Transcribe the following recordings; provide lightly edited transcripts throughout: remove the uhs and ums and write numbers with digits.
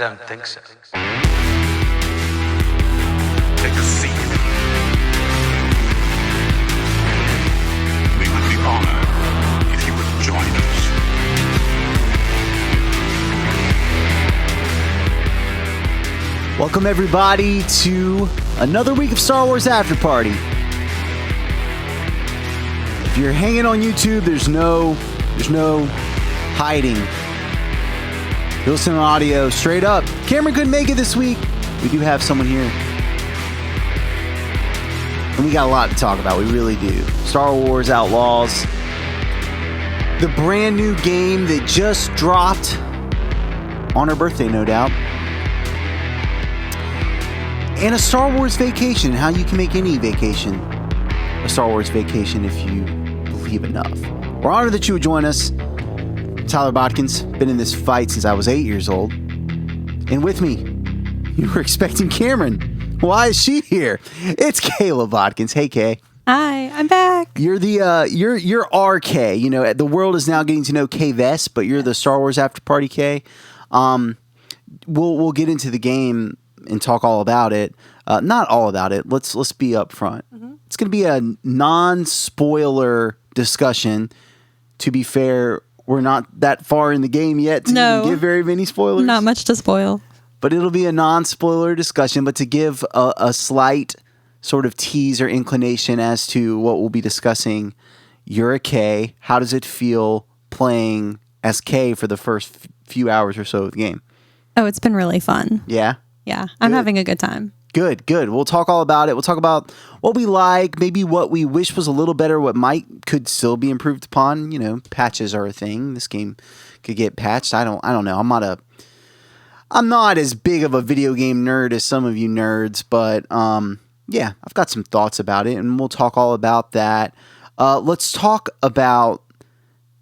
don't think so. Take a seat. We would be honored if you would join us. Welcome everybody to another week of Star Wars After Party. If you're hanging on YouTube, there's no hiding. You're listening to audio straight up. Cameron couldn't make it this week. We do have someone here. And we got a lot to talk about. We really do. Star Wars Outlaws. The brand new game that just dropped on her birthday, no doubt. And a Star Wars vacation. How you can make any vacation a Star Wars vacation if you believe enough. We're honored that you would join us. Tyler Bodkins, been in this fight since I was 8 years old. And with me, you were expecting Cameron. Why is she here? It's Kayla Bodkins. Hey, Kay. Hi, I'm back. You're the you're RK. You know, the world is now getting to know Kay Less, but you're the Star Wars After Party Kay. We'll get into the game and talk all about it. Not all about it. Let's be up front. Mm-hmm. It's going to be a non-spoiler discussion. To be fair, we're not that far in the game yet to even give very many spoilers. Not much to spoil. But it'll be a non-spoiler discussion. But to give a slight sort of tease or inclination as to what we'll be discussing, you're a K. How does it feel playing as K for the first few hours or so of the game? Oh, it's been really fun. Yeah? Yeah, I'm having a good time. Good. We'll talk all about it. We'll talk about what we like, maybe what we wish was a little better, what could still be improved upon. You know, patches are a thing. This game could get patched. I don't know. I'm not as big of a video game nerd as some of you nerds, but yeah, I've got some thoughts about it, and we'll talk all about that. Let's talk about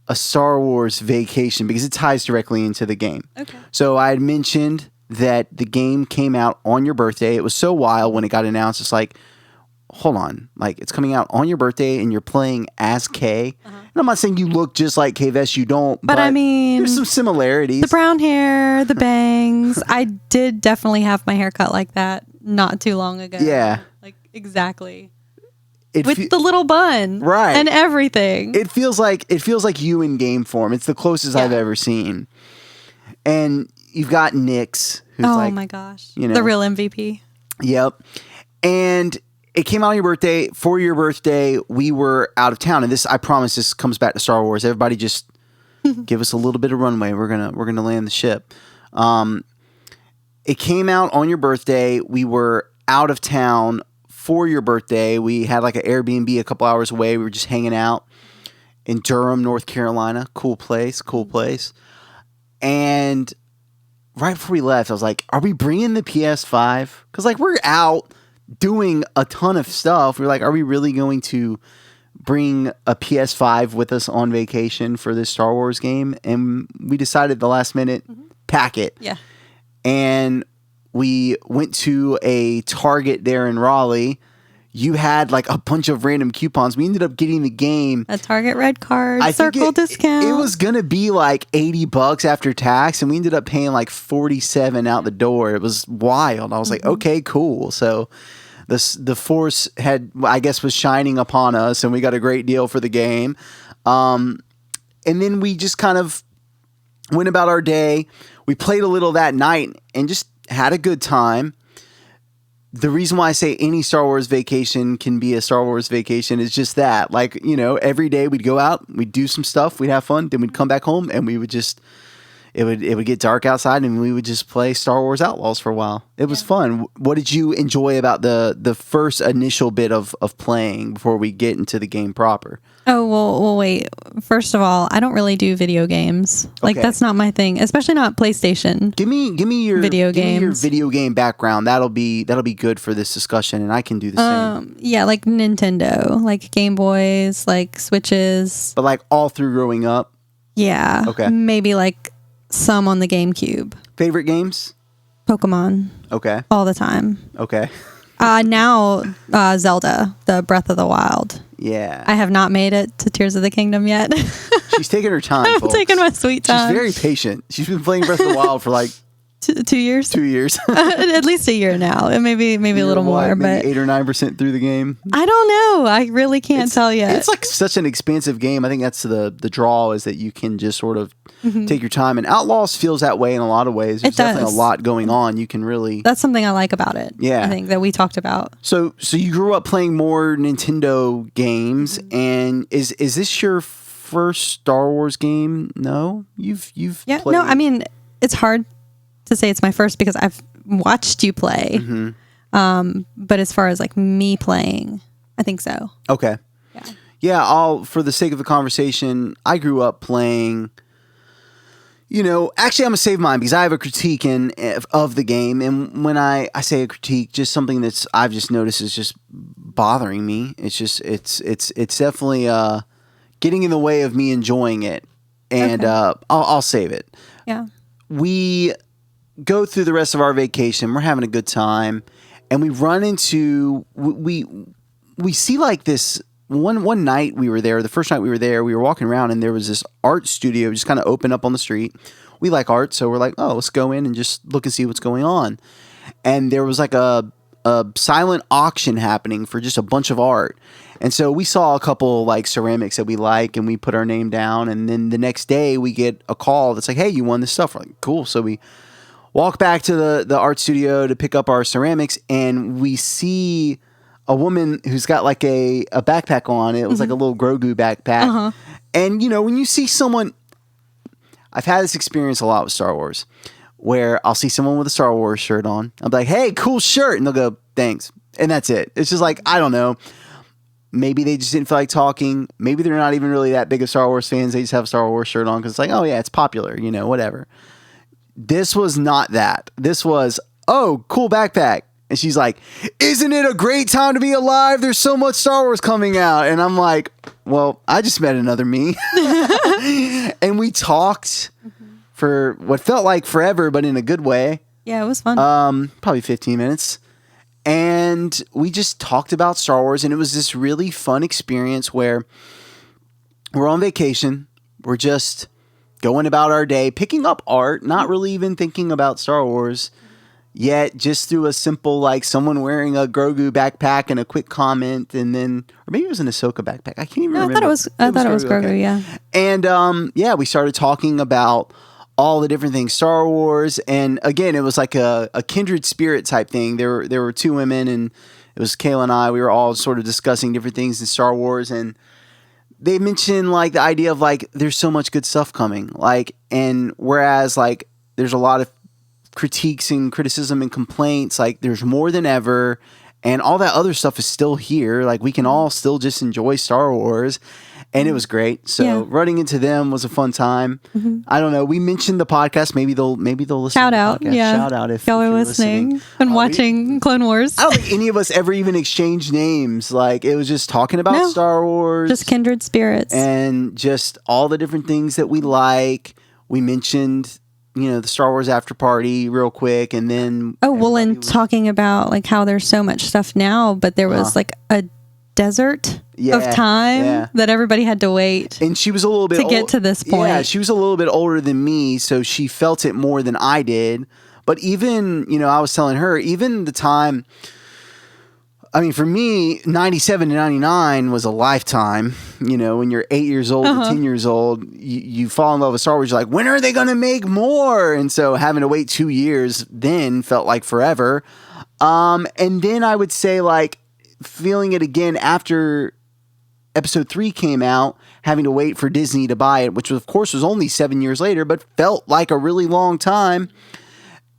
a Star Wars vacation because it ties directly into the game. Okay. So I had mentioned that the game came out on your birthday. It was so wild when it got announced. It's like, hold on, like it's coming out on your birthday and you're playing as Kay. Uh-huh. And I'm not saying you look just like Kay Vess, you don't. But I mean, there's some similarities. The brown hair, the bangs. I did definitely have my hair cut like that not too long ago. Yeah, like exactly. With the little bun, right, and everything. It feels like you in game form. It's the closest I've ever seen. And you've got Nix, who's my gosh, you know, the real MVP. Yep. And it came out on your birthday. For your birthday, we were out of town, and this, I promise, this comes back to Star Wars. Everybody, just give us a little bit of runway. We're gonna land the ship. It came out on your birthday. We were out of town for your birthday. We had like an Airbnb a couple hours away. We were just hanging out in Durham, North Carolina. Cool place. And right before we left, I was like, are we bringing the PS5? Because like we're out doing a ton of stuff. We're like, are we really going to bring a PS5 with us on vacation for this Star Wars game? And we decided the last minute, pack it. Yeah. And we went to a Target there in Raleigh. You had like a bunch of random coupons. We ended up getting the game. A Target red card, circle discount. It was going to be like $80 after tax, and we ended up paying like $47 out the door. It was wild. I was like, okay, cool. So the force was shining upon us, and we got a great deal for the game. And then we just kind of went about our day. We played a little that night and just had a good time. The reason why I say any Star Wars vacation can be a Star Wars vacation is just that. Like, you know, every day we'd go out, we'd do some stuff, we'd have fun, then we'd come back home and we would just, it would get dark outside and we would just play Star Wars Outlaws for a while. It was fun. What did you enjoy about the first initial bit of playing before we get into the game proper? Oh, well, wait. First of all, I don't really do video games. Like, that's not my thing, especially not PlayStation. Give me your video games. Your video game background. That'll be good for this discussion, and I can do the same. Yeah, like Nintendo, like Game Boys, like Switches. But like all through growing up? Yeah. Okay. Maybe like some on the GameCube. Favorite games? Pokemon. Okay. All the time. Okay. Now Zelda, the Breath of the Wild. Yeah. I have not made it to Tears of the Kingdom yet. She's taking her time, I'm folks. taking my sweet time. She's very patient. She's been playing Breath of the Wild for like 2 years? 2 years. At least a year now. And maybe a little more. But maybe 8 or 9% through the game. I don't know. I really can't tell yet. It's like such an expansive game. I think that's the draw, is that you can just sort of take your time. And Outlaws feels that way in a lot of ways. There's definitely a lot going on. You can really... That's something I like about it. Yeah. I think that we talked about. So you grew up playing more Nintendo games, and is this your first Star Wars game? No? You've Yeah. played... No, I mean, it's hard to say it's my first because I've watched you play. But as far as like me playing, I think so. Okay. Yeah, for the sake of the conversation, I grew up playing, actually I'm going to save mine because I have a critique of the game. And when I say a critique, just something that's I've just noticed is just bothering me. It's just, it's definitely getting in the way of me enjoying it. And I'll save it. Yeah. We go through the rest of our vacation. We're having a good time. And we run into, we see like this, one night we were there, the first night we were there, we were walking around and there was this art studio just kind of open up on the street. We like art, so we're like, oh, let's go in and just look and see what's going on. And there was like a silent auction happening for just a bunch of art. And so we saw a couple like ceramics that we like and we put our name down. And then the next day we get a call that's like, hey, you won this stuff. We're like, cool. So we walk back to the art studio to pick up our ceramics and we see a woman who's got like a backpack on. It was like a little Grogu backpack. And, when you see someone, I've had this experience a lot with Star Wars, where I'll see someone with a Star Wars shirt on. I'll be like, hey, cool shirt. And they'll go, thanks. And that's it. It's just like, I don't know. Maybe they just didn't feel like talking. Maybe they're not even really that big of Star Wars fans. They just have a Star Wars shirt on because it's like, oh, yeah, it's popular, whatever. This was not that. This was, oh, cool backpack. And she's like, isn't it a great time to be alive? There's so much Star Wars coming out. And I'm like, well, I just met another me. And we talked for what felt like forever, but in a good way. Yeah, it was fun. Probably 15 minutes. And we just talked about Star Wars. And it was this really fun experience where we're on vacation. We're just going about our day, picking up art, not really even thinking about Star Wars. Yet, just through a simple, like, someone wearing a Grogu backpack and a quick comment, and then, or maybe it was an Ahsoka backpack. I can't even remember. I thought it was Grogu, okay. yeah. And, we started talking about all the different things Star Wars, and again, it was like a kindred spirit type thing. There were two women, and it was Kayla and I. We were all sort of discussing different things in Star Wars, and they mentioned, like, the idea of, like, there's so much good stuff coming. Like, and whereas, like, there's a lot of critiques and criticism and complaints, like there's more than ever, and all that other stuff is still here. Like we can all still just enjoy Star Wars, and it was great. So running into them was a fun time. I don't know. We mentioned the podcast. Maybe they'll listen. Shout to the out, podcast. yeah. Shout out if y'all are you're listening and watching Clone Wars. I don't think any of us ever even exchanged names. Like it was just talking about Star Wars, just kindred spirits, and just all the different things that we like. We mentioned, the Star Wars After Party real quick, and then and talking about like how there's so much stuff now, but there was like a desert of time that everybody had to wait. And she was a little bit to get to this point. Yeah, she was a little bit older than me, so she felt it more than I did. But even, I was telling her, even the time, I mean, for me, 97 to 99 was a lifetime. When you're 8 years old to 10 years old, you fall in love with Star Wars. You're like, when are they going to make more? And so having to wait 2 years then felt like forever. And then I would say, like, feeling it again after episode 3 came out, having to wait for Disney to buy it, which of course was only 7 years later, but felt like a really long time.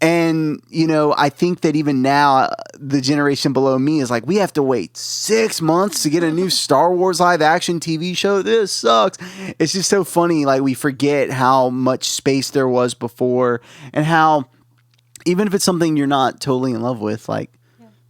And, I think that even now, the generation below me is like, we have to wait 6 months to get a new Star Wars live action TV show. This sucks. It's just so funny. Like, we forget how much space there was before, and how, even if it's something you're not totally in love with, like,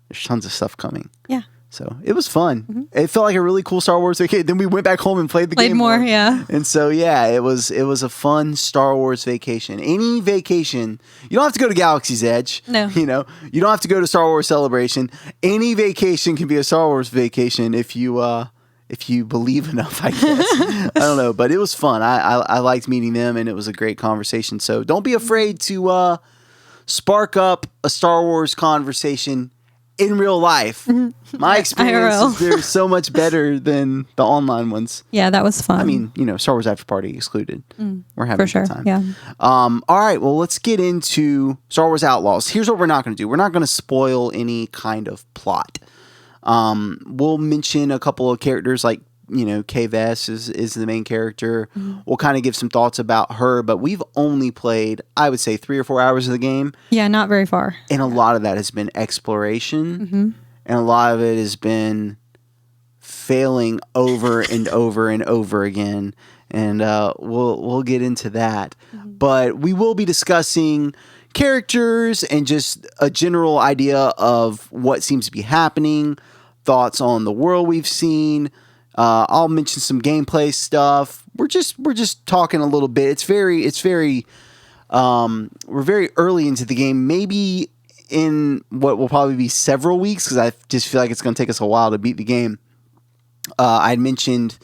there's tons of stuff coming. Yeah. So it was fun. It felt like a really cool Star Wars vacation. Then we went back home and played the game more. Yeah. And so it was a fun Star Wars vacation. Any vacation, you don't have to go to Galaxy's Edge. No. You don't have to go to Star Wars Celebration. Any vacation can be a Star Wars vacation if you believe enough, I guess. I don't know, but it was fun. I liked meeting them, and it was a great conversation. So don't be afraid to spark up a Star Wars conversation in real life. My experience IRL. is they're so much better than the online ones. Yeah, that was fun. I mean, Star Wars After Party excluded. We're having for a sure. good time. Yeah. All right, well, let's get into Star Wars Outlaws. Here's what we're not going to do. We're not going to spoil any kind of plot. We'll mention a couple of characters like, Kay Less is the main character. We'll kind of give some thoughts about her, but we've only played, I would say, 3 or 4 hours of the game. Yeah, not very far. And a lot of that has been exploration. And a lot of it has been failing over and over and over again. And we'll get into that. But we will be discussing characters and just a general idea of what seems to be happening, thoughts on the world we've seen. I'll mention some gameplay stuff. We're just talking a little bit. It's very we're very early into the game. Maybe in what will probably be several weeks, because I just feel like it's going to take us a while to beat the game. I had mentioned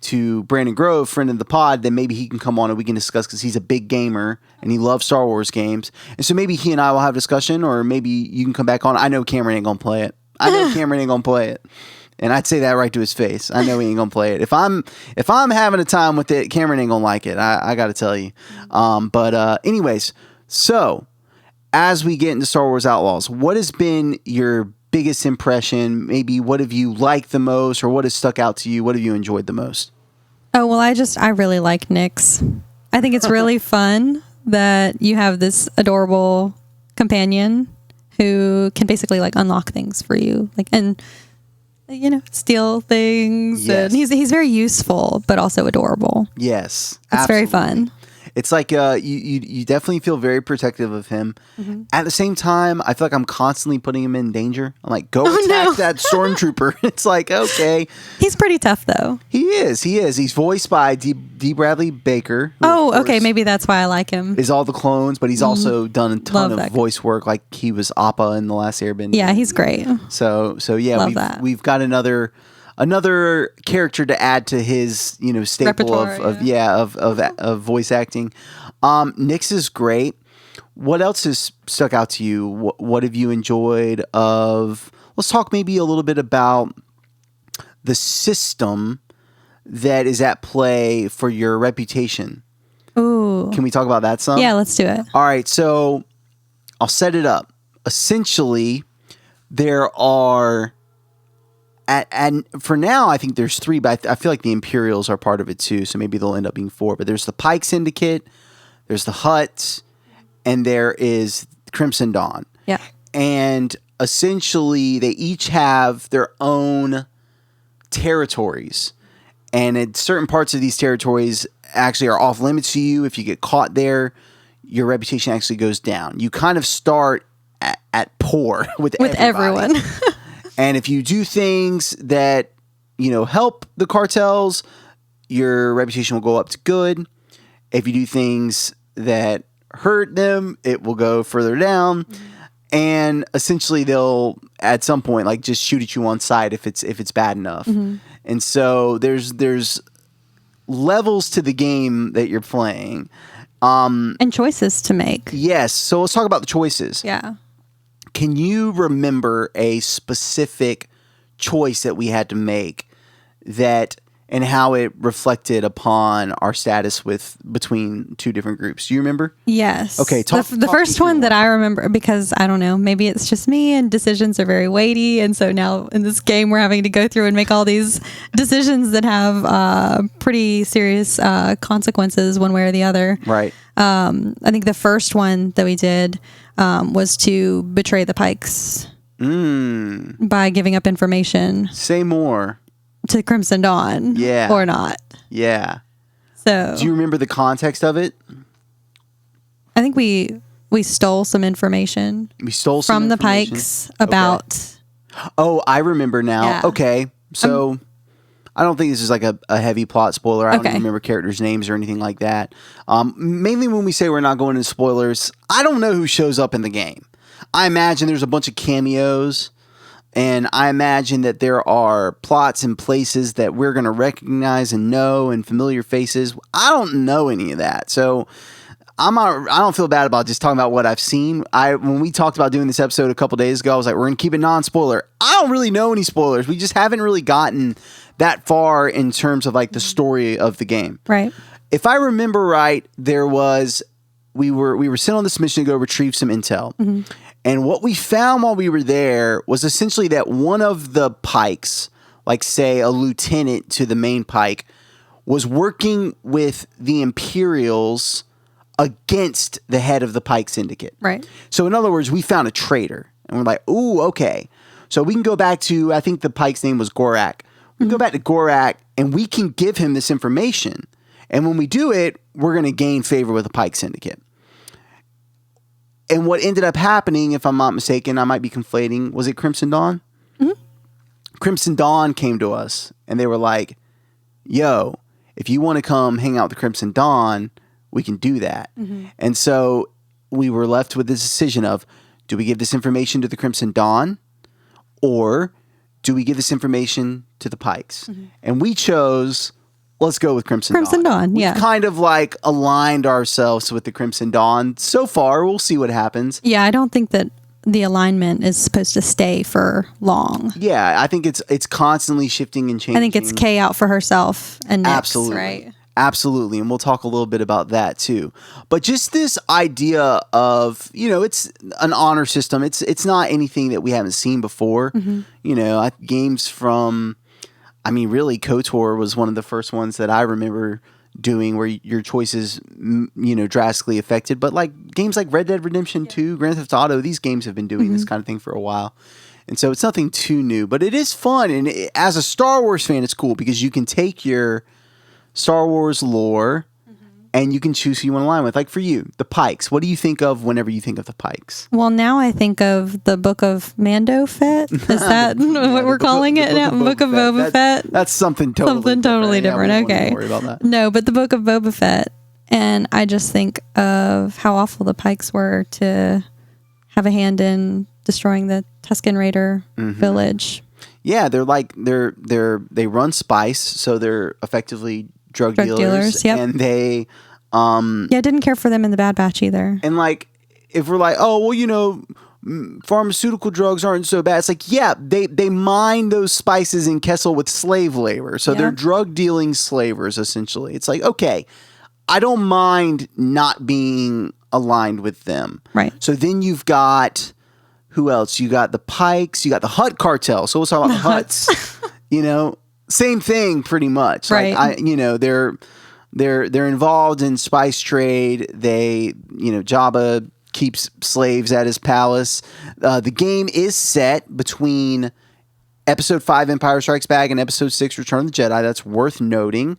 to Brandon Grove, friend of the pod, that maybe he can come on and we can discuss, because he's a big gamer and he loves Star Wars games. And so maybe he and I will have a discussion, or maybe you can come back on. I know Cameron ain't going to play it. And I'd say that right to his face. I know he ain't gonna play it. If I'm having a time with it, Cameron ain't gonna like it. I gotta tell you. But anyways, so as we get into Star Wars Outlaws, what has been your biggest impression? Maybe what have you liked the most, or what has stuck out to you? What have you enjoyed the most? Oh, well, I really like Nix. I think it's really fun that you have this adorable companion who can basically like unlock things for you, and steal things. Yes. And he's very useful, but also adorable. Yes, It's very fun. It's like you definitely feel very protective of him. At the same time, I feel like I'm constantly putting him in danger. I'm like, go attack that stormtrooper. It's like, okay. He's pretty tough, though. He is. He's voiced by D. Bradley Baker. Who, Oh, okay. Maybe that's why I like him. is all the clones, but he's also done a ton Love of that guy. voice work. Like he was Appa in The Last Airbender. Yeah, he's great. So yeah, Love we've got another character to add to his staple Repertoire, of voice acting. Nix is great. What else has stuck out to you? What have you enjoyed of? Let's talk maybe a little bit about the system that is at play for your reputation. Ooh. Can we talk about that some? Yeah, let's do it. All right, so I'll set it up. Essentially, there are, and for now, I think there's 3, but I feel like the Imperials are part of it too, so maybe they'll end up being 4. But there's the Pike Syndicate, there's the Hutts, and there is Crimson Dawn. Yeah. And essentially, they each have their own territories. And in certain parts of these territories actually are off limits to you. If you get caught there, your reputation actually goes down. You kind of start at poor with everybody. everyone. And if you do things that, help the cartels, your reputation will go up to good. If you do things that hurt them, it will go further down. And essentially they'll at some point just shoot at you on sight if it's bad enough. And so there's levels to the game that you're playing. And choices to make. Yes. So let's talk about the choices. Yeah. Can you remember a specific choice that we had to make and how it reflected upon our status between 2 different groups? Do you remember? Yes. Okay, The first one that I remember, because I don't know, maybe it's just me and decisions are very weighty. And so now in this game, we're having to go through and make all these decisions that have pretty serious consequences one way or the other. Right. I think the first one that we did was to betray the Pikes by giving up information Say more. to Crimson Dawn. Yeah. Or not. Yeah. So Do you remember the context of it? I think we stole some information We stole some from the information. Pikes about. Oh, I remember now. Yeah. Okay. So I don't think this is like a heavy plot spoiler. I don't Okay. even remember characters' names or anything like that. Mainly when we say we're not going into spoilers, I don't know who shows up in the game. I imagine there's a bunch of cameos, and I imagine that there are plots and places that we're going to recognize and know, and familiar faces. I don't know any of that. So I don't feel bad about just talking about what I've seen. When we talked about doing this episode a couple days ago, I was like, we're going to keep it non-spoiler. I don't really know any spoilers. We just haven't really gotten that far in terms of like the story of the game. Right. If I remember right, we were sent on this mission to go retrieve some intel. Mm-hmm. And what we found while we were there was essentially that one of the pikes, like say a lieutenant to the main pike, was working with the Imperials against the head of the Pike Syndicate. Right. So in other words, we found a traitor. And we're like, ooh, okay. So we can go back to, I think the Pike's name was Gorak. We can go back to Gorak and we can give him this information. And when we do it, we're going to gain favor with the Pike Syndicate. And what ended up happening, if I'm not mistaken, I might be conflating, was it Crimson Dawn? Mm-hmm. Crimson Dawn came to us and they were like, yo, if you want to come hang out with the Crimson Dawn, we can do that. Mm-hmm. And so we were left with this decision of, do we give this information to the Crimson Dawn or do we give this information to the Pikes? Mm-hmm. And we chose, let's go with Crimson Dawn. Yeah. We've kind of like aligned ourselves with the Crimson Dawn. So far, we'll see what happens. Yeah, I don't think that the alignment is supposed to stay for long. Yeah, I think it's constantly shifting and changing. I think it's Kay out for herself and Nix, absolutely, right? Absolutely, and we'll talk a little bit about that too. But just this idea of, it's an honor system. It's not anything that we haven't seen before. Mm-hmm. Games from, really KOTOR was one of the first ones that I remember doing where your choices, drastically affected. But like games like Red Dead Redemption 2, Grand Theft Auto, these games have been doing this kind of thing for a while. And so it's nothing too new, but it is fun. And as a Star Wars fan, it's cool because you can take your Star Wars lore and you can choose who you want to align with. Like for you, the Pikes. What do you think of whenever you think of the Pikes? Well, now I think of the Book of Mando Fett. Is that what we're calling it now? Book of Boba Fett? That's something totally different. Yeah, okay. Don't worry about that. No, but the Book of Boba Fett. And I just think of how awful the Pikes were to have a hand in destroying the Tusken Raider village. Yeah, they run spice, so they're effectively drug dealers. Yep. And they didn't care for them in the Bad Batch either. And like if we're like, oh well, pharmaceutical drugs aren't so bad, it's like, yeah, they mine those spices in Kessel with slave labor, so they're drug dealing slavers essentially. It's like, okay, I don't mind not being aligned with them, right? So then you've got, who else? You got the Pikes, you got the Hutt cartel. So let's talk about the Hutts. Same thing pretty much. Right. Like they're involved in spice trade. They, Jabba keeps slaves at his palace. The game is set between Episode 5 Empire Strikes Back and Episode 6 Return of the Jedi. That's worth noting.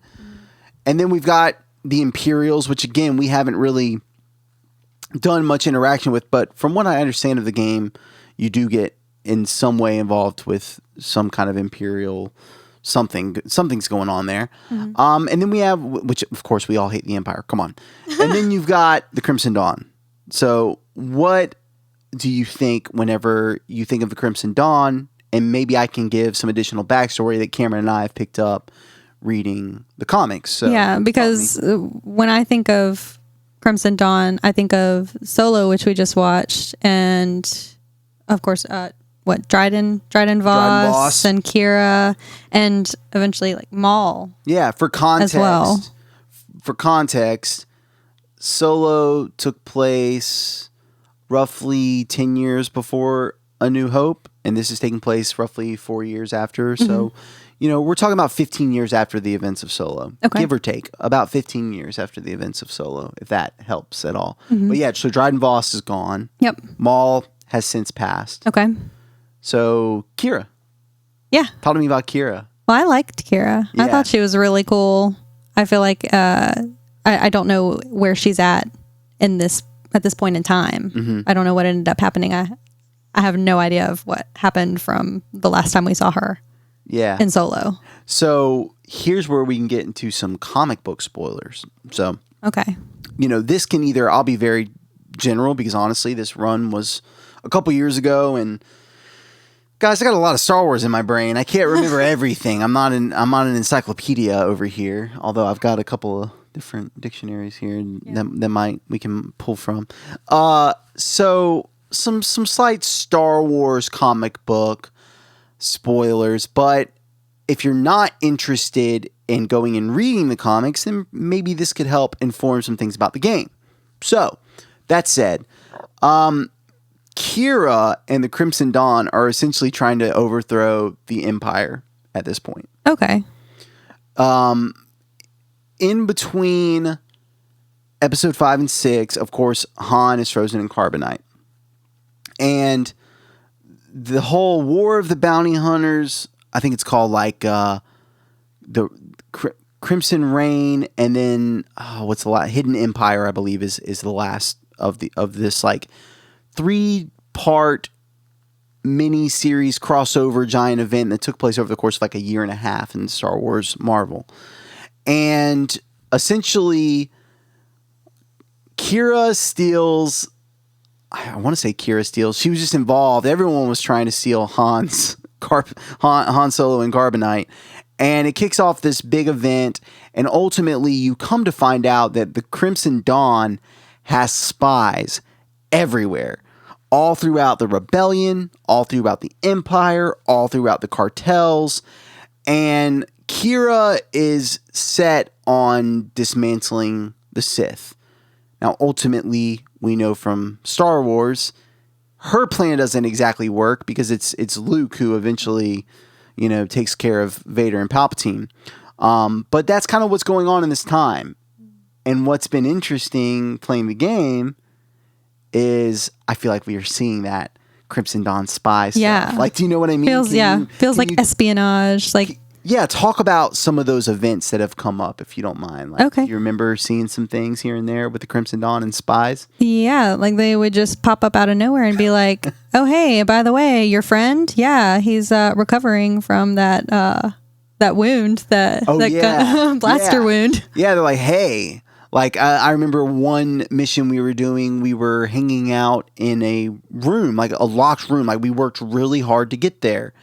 And then we've got the Imperials, which again we haven't really done much interaction with, but from what I understand of the game, you do get in some way involved with some kind of Imperial something's going on there. Mm-hmm. And then we have, which of course we all hate the Empire, come on. And then you've got the Crimson Dawn. So what do you think whenever you think of the Crimson Dawn? And maybe I can give some additional backstory that Cameron and I have picked up reading the comics. So yeah, because when I think of Crimson Dawn, I think of Solo, which we just watched, and of course, Dryden Voss and Kira, and eventually like Maul. Yeah, for context, as well. For context, Solo took place roughly 10 years before A New Hope, and this is taking place roughly 4 years after. So, we're talking about 15 years after the events of Solo. Okay. Give or take. About 15 years after the events of Solo, if that helps at all. But yeah, so Dryden Voss is gone. Yep. Maul has since passed. Okay. So, Kira. Yeah. Talk to me about Kira. Well, I liked Kira. Yeah. I thought she was really cool. I feel like I don't know where she's at this point in time. Mm-hmm. I don't know what ended up happening. I have no idea of what happened from the last time we saw her. Yeah. In Solo. So here's where we can get into some comic book spoilers. So, okay. This can either, I'll be very general because honestly, this run was a couple years ago, and guys, I got a lot of Star Wars in my brain. I can't remember everything. I'm not an encyclopedia over here, although I've got a couple of different dictionaries here that we can pull from. So some slight Star Wars comic book spoilers, but if you're not interested in going and reading the comics, then maybe this could help inform some things about the game. So, that said, Kira and the Crimson Dawn are essentially trying to overthrow the Empire at this point. Okay. In between episode 5 and 6, of course, Han is frozen in carbonite. And the whole War of the Bounty Hunters, I think it's called like the Crimson Reign, and then what's the last? Hidden Empire, I believe, is the last of this like 3-part mini series crossover giant event that took place over the course of like a year and a half in Star Wars Marvel. And essentially, Kira steals. I want to say Kira steals. She was just involved. Everyone was trying to steal Han Solo and Carbonite. And it kicks off this big event. And ultimately, you come to find out that the Crimson Dawn has spies everywhere. All throughout the rebellion, all throughout the Empire, all throughout the cartels. And Kira is set on dismantling the Sith. Now, ultimately, we know from Star Wars, her plan doesn't exactly work because it's Luke who eventually, takes care of Vader and Palpatine. But that's kind of what's going on in this time. And what's been interesting playing the game is I feel like we are seeing that Crimson Dawn spy stuff. Yeah. Like, do you know what I mean? Feels like espionage. Like, yeah, talk about some of those events that have come up, if you don't mind. Like, okay. Do you remember seeing some things here and there with the Crimson Dawn and spies? Yeah, like they would just pop up out of nowhere and be like, "Oh, hey, by the way, your friend? Yeah, he's recovering from that wound, blaster wound." Yeah, they're like, "Hey." Like, I remember one mission we were doing, we were hanging out in a room, like a locked room. Like, we worked really hard to get there.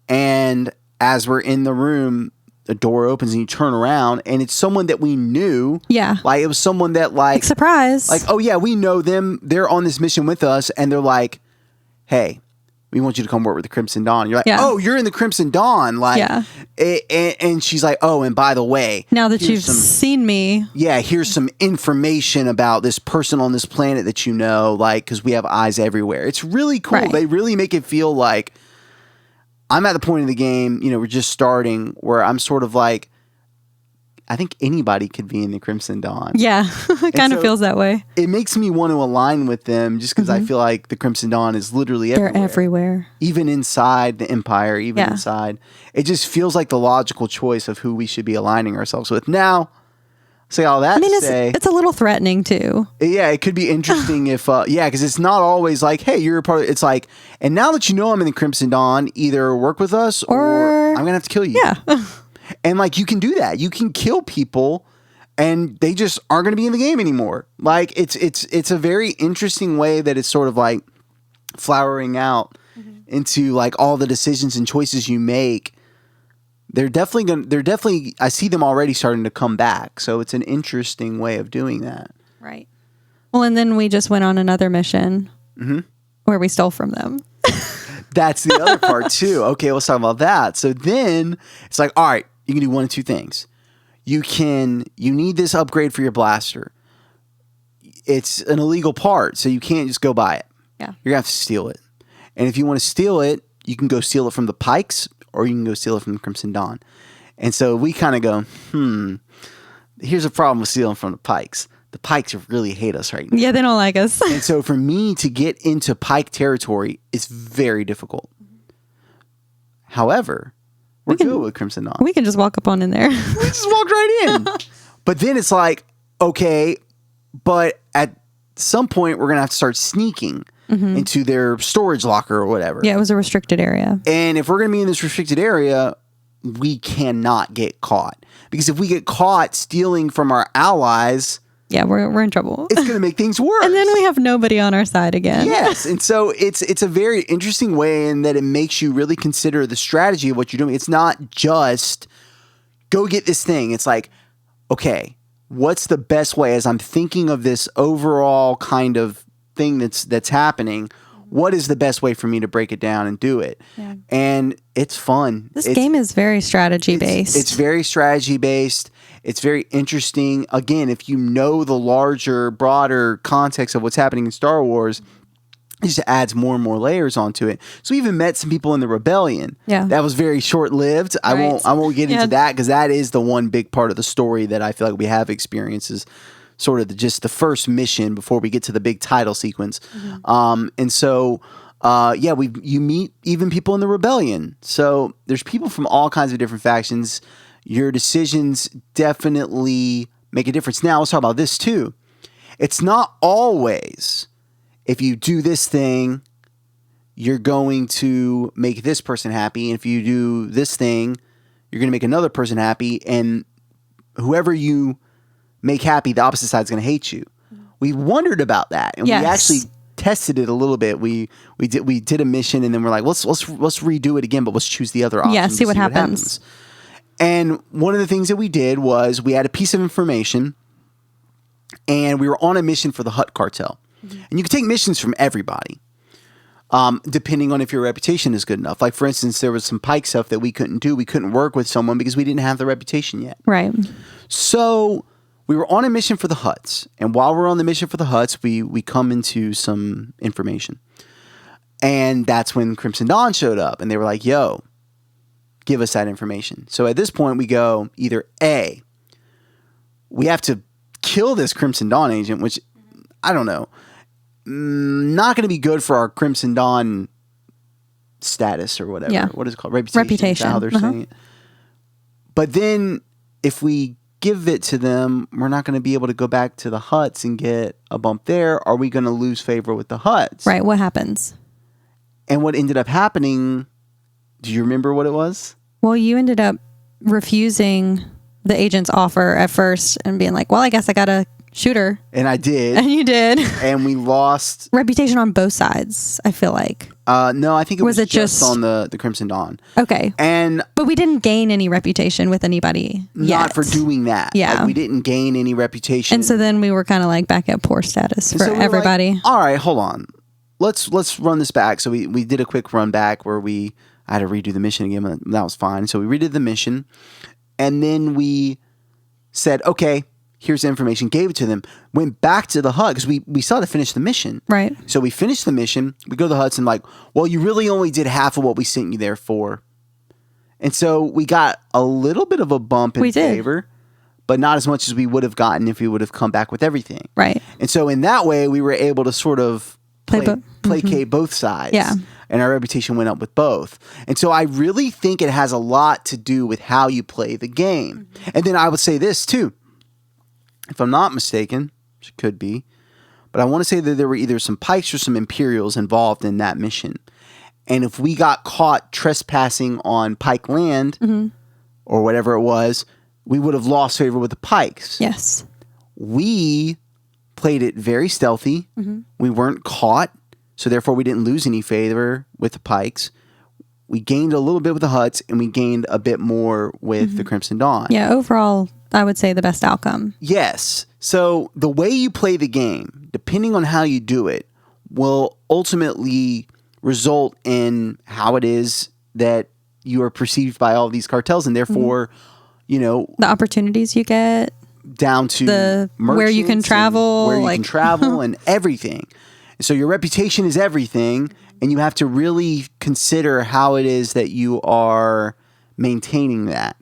And as we're in the room, the door opens and you turn around and it's someone that we knew. Yeah. Like, it was someone that like surprise. Like, oh yeah, we know them. They're on this mission with us. And they're like, hey, we want you to come work with the Crimson Dawn. And you're like, oh, you're in the Crimson Dawn. Like, yeah. And she's like, oh, and by the way, now that you've seen me. Yeah. Here's some information about this person on this planet that you know, like, cause we have eyes everywhere. It's really cool. Right. They really make it feel like, I'm at the point in the game, we're just starting, where I'm sort of like, I think anybody could be in the Crimson Dawn. Yeah, it kind of feels that way. It makes me want to align with them just because I feel like the Crimson Dawn is literally everywhere. They're everywhere. Even inside the Empire, inside. It just feels like the logical choice of who we should be aligning ourselves with. Now, say all that to say, it's a little threatening too. Yeah, it could be interesting if, because it's not always like, hey, you're a part of, it's like, and now that you know I'm in the Crimson Dawn, either work with us or I'm going to have to kill you. Yeah. And like, you can do that. You can kill people and they just aren't going to be in the game anymore. Like, it's a very interesting way that it's sort of like flowering out into like all the decisions and choices you make. They're definitely, I see them already starting to come back. So it's an interesting way of doing that. Right. Well, and then we just went on another mission where we stole from them. That's the other part too. Okay, let's talk about that. So then it's like, all right, you can do one of two things. You need this upgrade for your blaster. It's an illegal part, so you can't just go buy it. Yeah. You're going to have to steal it. And if you want to steal it, you can go steal it from the Pikes, or you can go steal it from the Crimson Dawn. And so we kind of go, here's a problem with stealing from the Pikes. The Pikes really hate us right now. Yeah, they don't like us. And so for me to get into Pike territory is very difficult. However, we're good with Crimson Dawn. We can just walk up on in there. We just walked right in. But then it's like, okay, but at some point we're going to have to start sneaking into their storage locker or whatever. Yeah, it was a restricted area. And if we're going to be in this restricted area, we cannot get caught. Because if we get caught stealing from our allies... Yeah, we're in trouble. It's going to make things worse. And then we have nobody on our side again. Yes. And so it's a very interesting way in that it makes you really consider the strategy of what you're doing. It's not just go get this thing. It's like, okay, what's the best way, as I'm thinking of this overall kind of thing that's happening, what is the best way for me to break it down and do it? Yeah. And it's fun. This game is very strategy based. It's very strategy based. It's very interesting. Again, if you know the larger, broader context of what's happening in Star Wars, it just adds more and more layers onto it. So we even met some people in the rebellion. Yeah. That was very short lived. I won't get into that, because that is the one big part of the story that I feel like we have experiences. Sort of just the first mission before we get to the big title sequence. And so, you meet even people in the rebellion. So there's people from all kinds of different factions. Your decisions definitely make a difference. Now, let's talk about this too. It's not always, if you do this thing, you're going to make this person happy. And if you do this thing, you're going to make another person happy. And whoever you make happy, the opposite side's going to hate you. We wondered about that, and we actually tested it a little bit. We did a mission, and then we're like, let's redo it again, but let's choose the other option. Yeah, see what happens. And one of the things that we did was we had a piece of information, and we were on a mission for the Hutt cartel. And you can take missions from everybody, depending on if your reputation is good enough. Like, for instance, there was some Pike stuff that we couldn't do. We couldn't work with someone because we didn't have the reputation yet. Right. So we were on a mission for the Hutts, and while we're on the mission for the Hutts, we come into some information. And that's when Crimson Dawn showed up, and they were like, yo, give us that information. So at this point, we go either A, we have to kill this Crimson Dawn agent, which, I don't know, not going to be good for our Crimson Dawn status or whatever. Yeah. What is it called? Reputation. Is that how they're saying it? But then if we give it to them, we're not going to be able to go back to the Hutts and get a bump there. Are we going to lose favor with the Hutts? Right. What happens? And what ended up happening, do you remember what it was? Well, you ended up refusing the agent's offer at first and being like, well, I guess I got to shoot her. And I did. And you did. And we lost. Reputation on both sides, I feel like. No, I think it was just on the Crimson Dawn. Okay. But we didn't gain any reputation with anybody yet. Not for doing that. Yeah. Like, we didn't gain any reputation. And so then we were kind of like back at poor status for everybody. Like, all right, hold on. Let's run this back. So we did a quick run back where I had to redo the mission again. But that was fine. So we redid the mission. And then we said, okay, here's the information, gave it to them, went back to the Hutt, because we still had to finish the mission. Right. So we finished the mission, we go to the Hutts and like, well, you really only did half of what we sent you there for. And so we got a little bit of a bump in favor, but not as much as we would have gotten if we would have come back with everything. Right. And so in that way, we were able to sort of placate both sides. Yeah. And our reputation went up with both. And so I really think it has a lot to do with how you play the game. And then I would say this too. If I'm not mistaken, which it could be, but I want to say that there were either some Pikes or some Imperials involved in that mission. And if we got caught trespassing on Pike land, or whatever it was, we would have lost favor with the Pikes. Yes. We played it very stealthy. We weren't caught, so therefore we didn't lose any favor with the Pikes. We gained a little bit with the Hutts, and we gained a bit more with the Crimson Dawn. Yeah, overall, I would say the best outcome. Yes. So the way you play the game, depending on how you do it, will ultimately result in how it is that you are perceived by all these cartels, and therefore, the opportunities you get, down to where you can travel, and everything. So your reputation is everything, and you have to really consider how it is that you are maintaining that.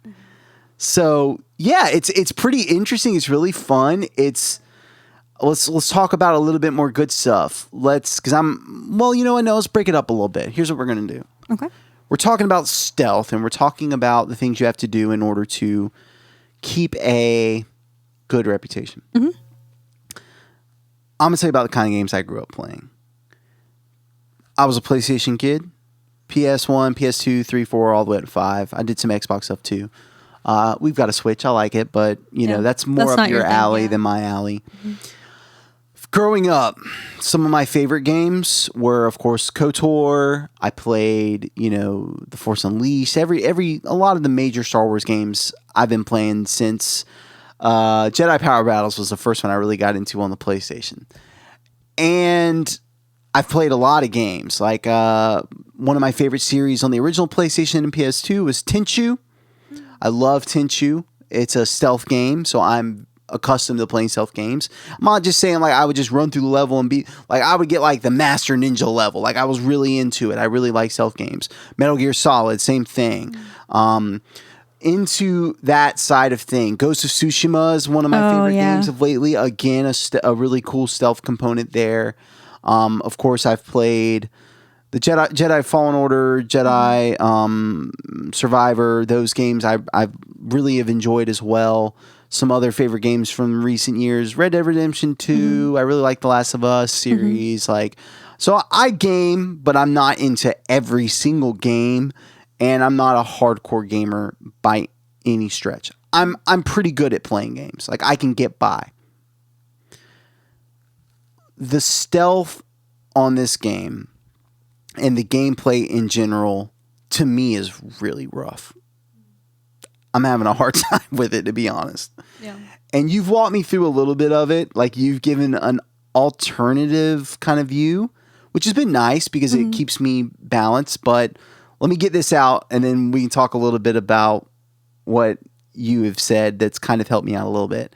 So yeah, it's pretty interesting. It's really fun. Let's talk about a little bit more good stuff. Let's break it up a little bit. Here's what we're gonna do. Okay. We're talking about stealth, and we're talking about the things you have to do in order to keep a good reputation. I'm gonna tell you about the kind of games I grew up playing. I was a PlayStation kid, PS1, PS2, 3, 4, all the way up to 5. I did some Xbox stuff too. We've got a Switch. I like it, but that's more up your alley than my alley. Growing up, some of my favorite games were, of course, KOTOR. I played, The Force Unleashed. A lot of the major Star Wars games I've been playing since Jedi Power Battles was the first one I really got into on the PlayStation. And I've played a lot of games. Like one of my favorite series on the original PlayStation and PS2 was Tenchu. I love Tenchu. It's a stealth game, so I'm accustomed to playing stealth games. I'm not just saying like I would just run through the level and be like I would get like the Master Ninja level. Like I was really into it. I really like stealth games. Metal Gear Solid, same thing. Into that side of thing. Ghost of Tsushima is one of my favorite games of lately. Again, a really cool stealth component there. Of course, I've played the Jedi Fallen Order, Jedi Survivor. Those games I really have enjoyed as well. Some other favorite games from recent years: Red Dead Redemption 2. I really like the Last of Us series. So I game, but I'm not into every single game. And I'm not a hardcore gamer by any stretch. I'm pretty good at playing games. Like I can get by. The stealth on this game and the gameplay in general to me is really rough. I'm having a hard time with it, to be honest. Yeah. And you've walked me through a little bit of it. Like you've given an alternative kind of view, which has been nice because it keeps me balanced. But let me get this out, and then we can talk a little bit about what you have said that's kind of helped me out a little bit.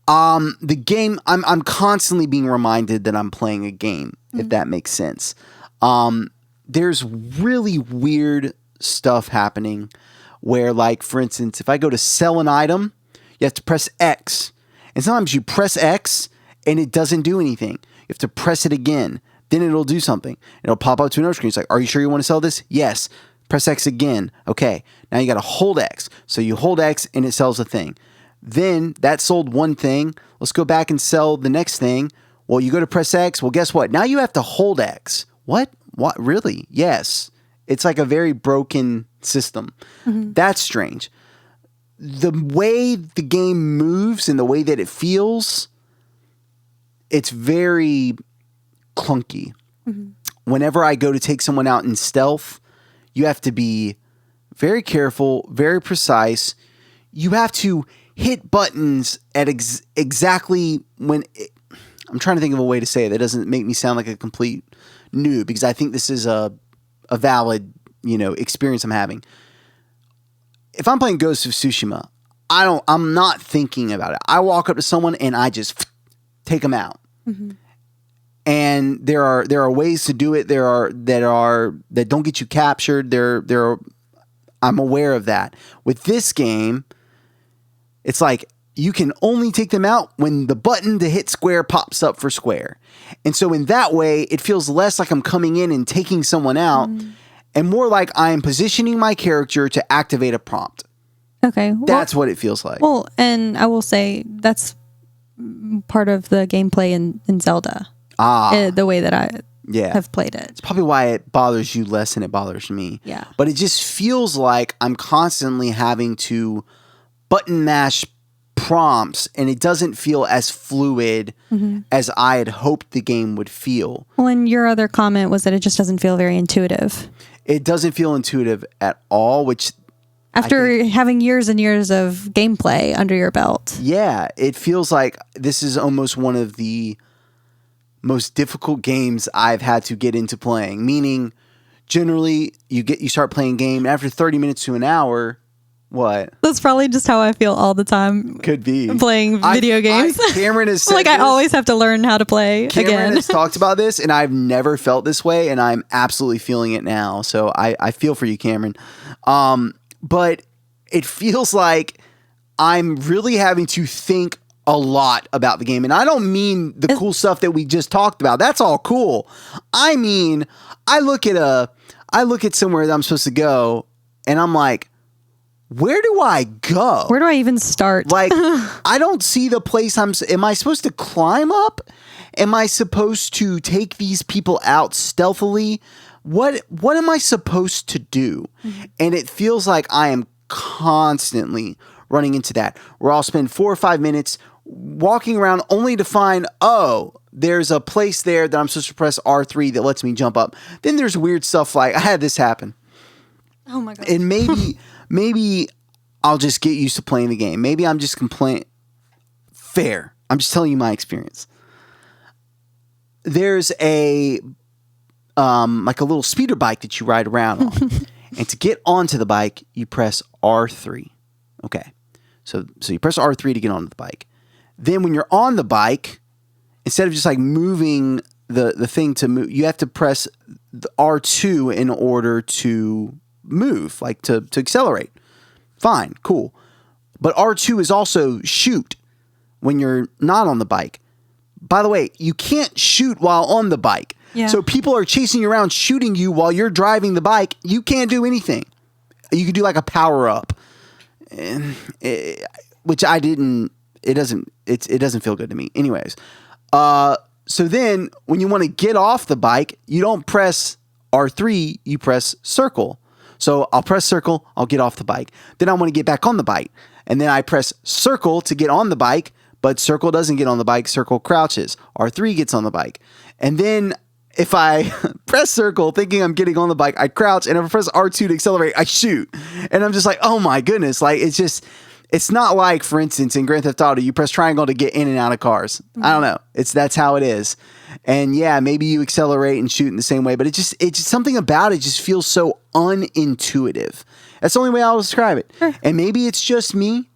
The game, I'm constantly being reminded that I'm playing a game, if that makes sense. There's really weird stuff happening where, like, for instance, if I go to sell an item, you have to press X. And sometimes you press X, and it doesn't do anything. You have to press it again. Then it'll do something. It'll pop up to another screen. It's like, are you sure you want to sell this? Yes. Press X again. Okay. Now you got to hold X. So you hold X and it sells a thing. Then that sold one thing. Let's go back and sell the next thing. Well, you go to press X. Well, guess what? Now you have to hold X. What? What? Really? Yes. It's like a very broken system. That's strange. The way the game moves and the way that it feels, it's very clunky. Whenever I go to take someone out in stealth, you have to be very careful, very precise. You have to hit buttons at exactly when I'm trying to think of a way to say it that doesn't make me sound like a complete noob, because I think this is a valid, experience I'm having. If I'm playing Ghost of Tsushima, I'm not thinking about it. I walk up to someone and I just take them out. And there are ways to do it. There are that don't get you captured. I'm aware of that. With this game, it's like you can only take them out when the button to hit square pops up for square. And so in that way, it feels less like I'm coming in and taking someone out and more like I am positioning my character to activate a prompt. Okay. That's what it feels like. Well, and I will say that's part of the gameplay in Zelda. The way that I have played it. It's probably why it bothers you less than it bothers me. Yeah. But it just feels like I'm constantly having to button mash prompts, and it doesn't feel as fluid as I had hoped the game would feel. Well, and your other comment was that it just doesn't feel very intuitive. It doesn't feel intuitive at all, which after having years and years of gameplay under your belt. Yeah, it feels like this is almost one of the most difficult games I've had to get into playing. Meaning, generally, you start playing a game after 30 minutes to an hour. What? That's probably just how I feel all the time. Could be playing video games. Cameron has said like I always have to learn how to play Cameron has talked about this, and I've never felt this way, and I'm absolutely feeling it now. So I feel for you, Cameron. But it feels like I'm really having to think a lot about the game. And I don't mean the cool stuff that we just talked about. That's all cool. I mean, I look at somewhere that I'm supposed to go, and I'm like, where do I go? Where do I even start? Like, I don't see the place am I supposed to climb up? Am I supposed to take these people out stealthily? What am I supposed to do? And it feels like I am constantly running into that, where I'll spend 4 or 5 minutes walking around only to find, there's a place there that I'm supposed to press R3 that lets me jump up. Then there's weird stuff like, I had this happen. Oh my God. And maybe I'll just get used to playing the game. Maybe I'm just fair. I'm just telling you my experience. There's a like a little speeder bike that you ride around on. And to get onto the bike, you press R3. Okay. So you press R3 to get onto the bike. Then when you're on the bike, instead of just like moving the thing to move, you have to press the R2 in order to move, like to accelerate. Fine, cool. But R2 is also shoot when you're not on the bike. By the way, you can't shoot while on the bike. Yeah. So people are chasing you around shooting you while you're driving the bike. You can't do anything. You could do like a power up, which I didn't. It doesn't feel good to me. Anyways, so then when you want to get off the bike, you don't press R3. You press circle. So I'll press circle. I'll get off the bike. Then I want to get back on the bike, and then I press circle to get on the bike. But circle doesn't get on the bike. Circle crouches. R3 gets on the bike. And then if I press circle thinking I'm getting on the bike, I crouch. And if I press R2 to accelerate, I shoot. And I'm just like, oh my goodness. Like, it's not like, for instance, in Grand Theft Auto, you press triangle to get in and out of cars. I don't know. That's how it is. And yeah, maybe you accelerate and shoot in the same way. But it's just something about it just feels so unintuitive. That's the only way I'll describe it. Sure. And maybe it's just me.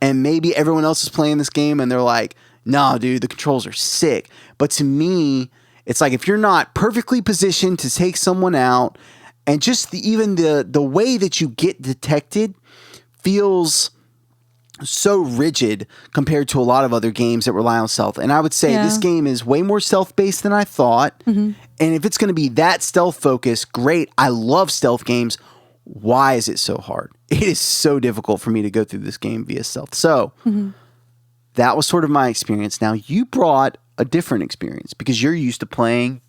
And maybe everyone else is playing this game and they're like, nah, dude, the controls are sick. But to me, it's like if you're not perfectly positioned to take someone out, and just even the way that you get detected feels so rigid compared to a lot of other games that rely on stealth. And I would say this game is way more stealth-based than I thought. Mm-hmm. And if it's going to be that stealth-focused, great. I love stealth games. Why is it so hard? It is so difficult for me to go through this game via stealth. So that was sort of my experience. Now, you brought a different experience because you're used to playing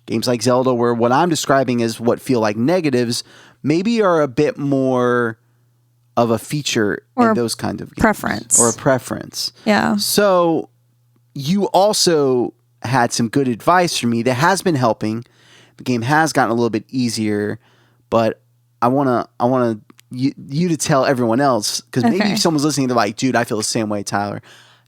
games like Zelda where what I'm describing as what feel like negatives maybe are a bit more of a feature in those kind of games. Preference. Or a preference. Yeah. So you also had some good advice for me that has been helping. The game has gotten a little bit easier, but I want you to tell everyone else, because maybe if someone's listening, they're like, dude, I feel the same way, Tyler.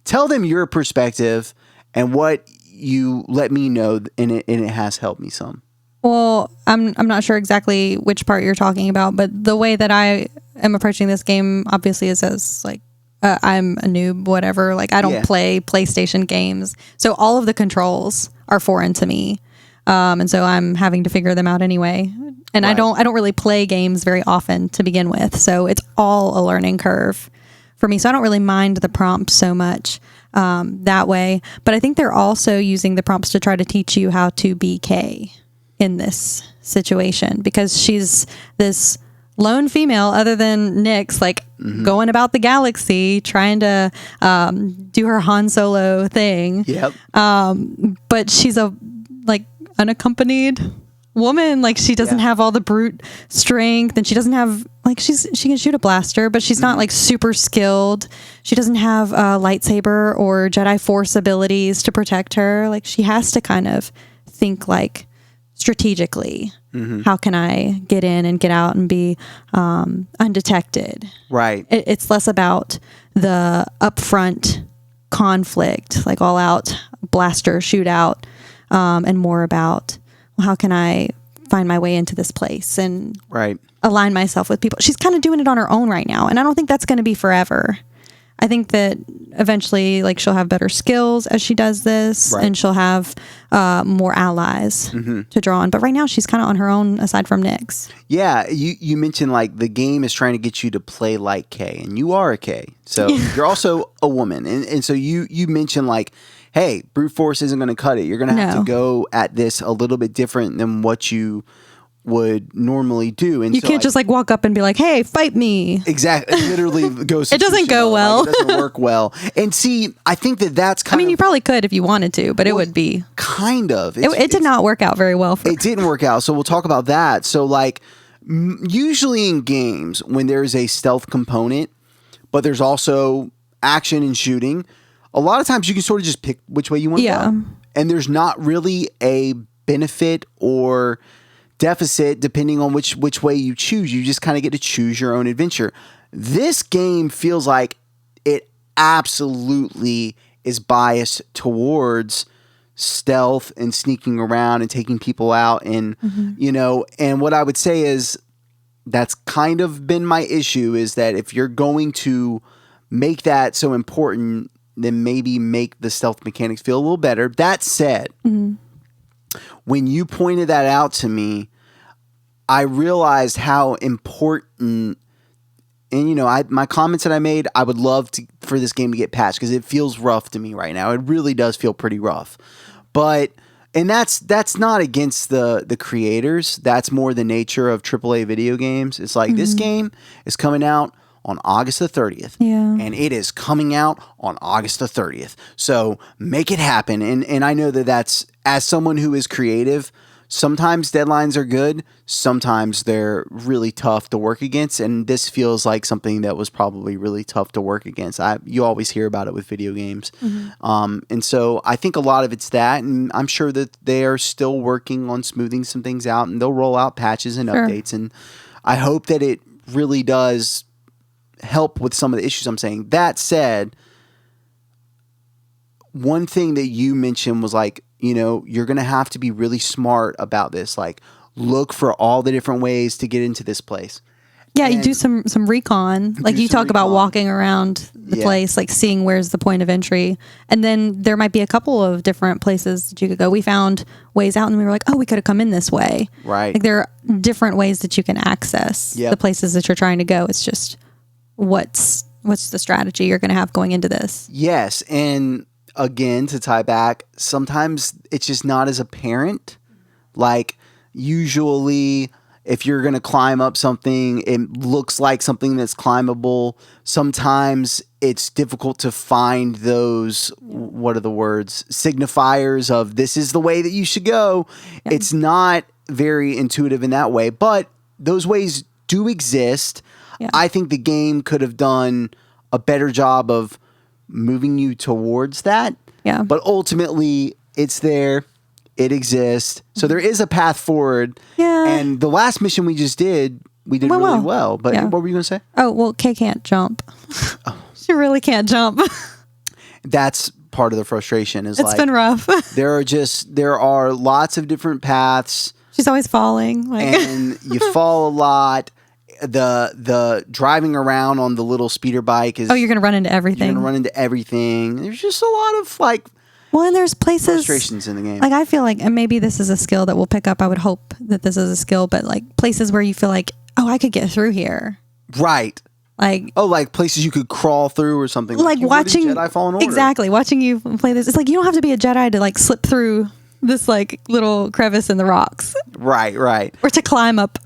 Tell them your perspective and what you let me know, and it has helped me some. Well, I'm not sure exactly which part you're talking about, but the way that I am approaching this game obviously is as like, I'm a noob, whatever. Like I don't play PlayStation games. So all of the controls are foreign to me. And so I'm having to figure them out anyway. And I don't really play games very often to begin with. So it's all a learning curve for me. So I don't really mind the prompts so much that way. But I think they're also using the prompts to try to teach you how to be Kay in this situation, because she's this lone female other than Nix, like going about the galaxy, trying to do her Han Solo thing. Yep. But she's a like unaccompanied woman. Like she doesn't have all the brute strength, and she doesn't have like she can shoot a blaster, but she's not like super skilled. She doesn't have a lightsaber or Jedi Force abilities to protect her. Like she has to kind of think like strategically. How can I get in and get out and be undetected? Right. It's less about the upfront conflict, like all out blaster shootout, and more about, well, how can I find my way into this place and align myself with people. She's kind of doing it on her own right now, and I don't think that's going to be forever. I think that eventually, like, she'll have better skills as she does this, and she'll have more allies to draw on. But right now, she's kind of on her own, aside from Nix. Yeah, you mentioned, like, the game is trying to get you to play like Kay, and you are a Kay. So you're also a woman. And so you mentioned, like, hey, brute force isn't going to cut it. You're going to have to go at this a little bit different than what you would normally do. And you can't just like walk up and be like, hey, fight me. Exactly. It literally goes it doesn't go well. Like, it doesn't work well. And see, I think that's kind of, you probably could if you wanted to, but it would be kind of it did not work out very well for it didn't work out. So we'll talk about that. So like usually in games when there's a stealth component, but there's also action and shooting, a lot of times you can sort of just pick which way you want to go. And there's not really a benefit or deficit depending on which way you choose. You just kind of get to choose your own adventure. This game feels like it absolutely is biased towards stealth and sneaking around and taking people out. And, and what I would say is that's kind of been my issue, is that if you're going to make that so important, then maybe make the stealth mechanics feel a little better. That said, when you pointed that out to me, I realized how important, and my comments that I made, I would love for this game to get patched because it feels rough to me right now. It really does feel pretty rough. And that's not against the creators. That's more the nature of AAA video games. It's like this game is coming out on August the 30th. Yeah. And it is coming out on August the 30th. So make it happen. And I know that's, as someone who is creative, sometimes deadlines are good. Sometimes they're really tough to work against. And this feels like something that was probably really tough to work against. You always hear about it with video games. And so I think a lot of it's that. And I'm sure that they are still working on smoothing some things out. And they'll roll out patches and updates. And I hope that it really does help with some of the issues I'm saying. That said, one thing that you mentioned was like, you're going to have to be really smart about this. Like, look for all the different ways to get into this place. Yeah, you do some recon. Like you talk about walking around the place, like seeing where's the point of entry. And then there might be a couple of different places that you could go. We found ways out and we were like, oh, we could have come in this way. Right. Like there are different ways that you can access the places that you're trying to go. It's just what's the strategy you're going to have going into this. Yes. And again, to tie back, sometimes it's just not as apparent. Like usually if you're going to climb up something, it looks like something that's climbable. Sometimes it's difficult to find those, what are the words, signifiers of this is the way that you should go. Yeah. It's not very intuitive in that way, but those ways do exist. Yeah. I think the game could have done a better job of moving you towards that. Yeah. But ultimately, it's there. It exists. So there is a path forward. Yeah. And the last mission we just did, we did really well. But what were you going to say? Oh, well, Kay can't jump. She really can't jump. That's part of the frustration. It's been rough. there are lots of different paths. She's always falling. And you fall a lot. The driving around on the little speeder bike is... Oh, you're going to run into everything. You're going to run into everything. There's just a lot of well, and there's places... frustrations in the game. Like I feel like, and maybe this is a skill that we'll pick up. I would hope that this is a skill, but like places where you feel like, oh, I could get through here. Right. Like places you could crawl through or something. Like watching Jedi Fallen Order. Exactly. Watching you play this. It's like you don't have to be a Jedi to like slip through this like little crevice in the rocks. Right. Or to climb up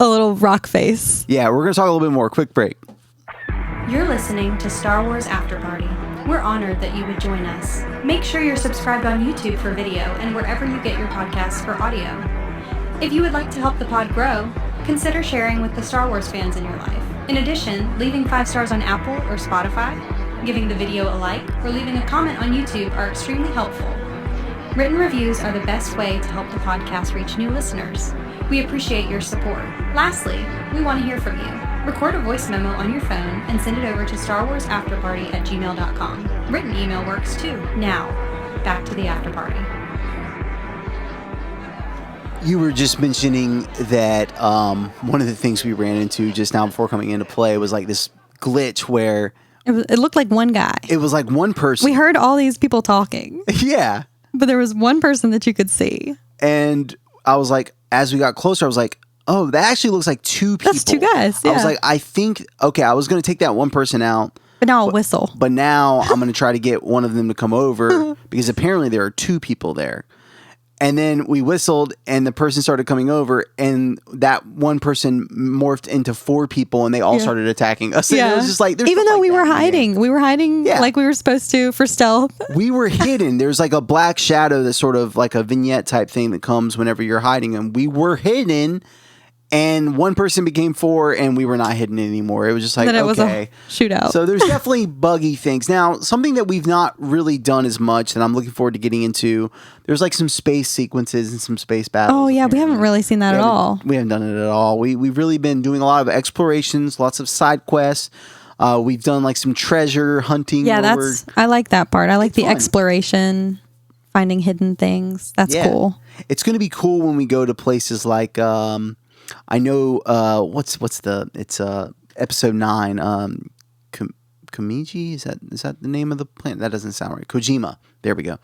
a little rock face. Yeah, we're going to talk a little bit more. Quick break. You're listening to Star Wars Afterparty. We're honored that you would join us. Make sure you're subscribed on YouTube for video and wherever you get your podcasts for audio. If you would like to help the pod grow, consider sharing with the Star Wars fans in your life. In addition, leaving 5 stars on Apple or Spotify, giving the video a like, or leaving a comment on YouTube are extremely helpful. Written reviews are the best way to help the podcast reach new listeners. We appreciate your support. Lastly, we want to hear from you. Record a voice memo on your phone and send it over to starwarsafterparty@gmail.com. Written email works too. Now, back to the afterparty. You were just mentioning that one of the things we ran into just now before coming into play was like this glitch where... It looked like one guy. It was like one person. We heard all these people talking. Yeah. But there was one person that you could see. And I was like, as we got closer, I was like, oh, that actually looks like 2 people. That's 2 guys, yeah. I was like, I think, okay, I was going to take that one person out. But now I'll whistle. But now I'm going to try to get one of them to come over because apparently there are 2 people there. And then we whistled and the person started coming over and that one person morphed into 4 people and they all started attacking us. Yeah. And it was just like, even though we were hiding like we were supposed to for stealth. We were hidden. There's like a black shadow that's sort of like a vignette type thing that comes whenever you're hiding and we were hidden and one person became 4, and we were not hitting it anymore. It was just like, then it okay. was a shootout. So there's definitely buggy things. Now, something that we've not really done as much that I'm looking forward to getting into, there's like some space sequences and some space battles. Oh, yeah. We haven't really seen that at all. We haven't done it at all. We've really been doing a lot of explorations, lots of side quests. We've done like some treasure hunting. Yeah, I like that part. I like the fun. Exploration, finding hidden things. That's cool. It's going to be cool when we go to places like, I know, it's episode 9, Komiji? Is that the name of the planet? That doesn't sound right. Kojima. There we go.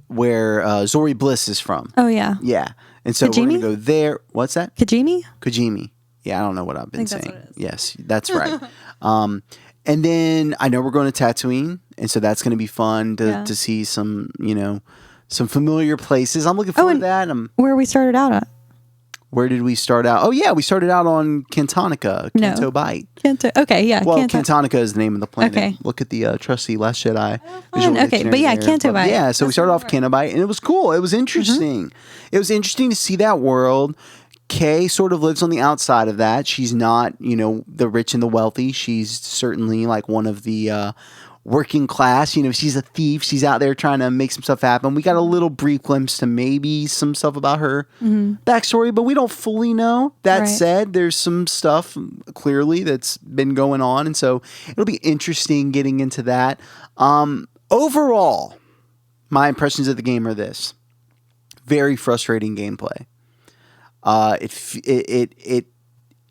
Where Zori Bliss is from. Oh, yeah. Yeah. And so we're going to go there. What's that? Kojimi. Yeah, I don't know what I've been saying. That's what it is. Yes, that's right. And then I know we're going to Tatooine, and so that's going to be fun to see some, some familiar places. I'm looking forward to that. Where we started out at? Where did we start out? Oh, yeah, we started out on Cantonica, Canto Bight. Okay, yeah. Well, Cantonica is the name of the planet. Okay. Look at the trusty Last Jedi. Okay, but yeah, Canto Bight. Yeah, so we started off Canto Bight, and it was cool. It was interesting. It was interesting to see that world. Kay sort of lives on the outside of that. She's not, the rich and the wealthy. She's certainly like one of the working class. She's a thief. She's out there trying to make some stuff happen. We got a little brief glimpse to maybe some stuff about her backstory, but we don't fully know. That said, there's some stuff clearly that's been going on, and so it'll be interesting getting into that. Overall, my impressions of the game are this: very frustrating gameplay.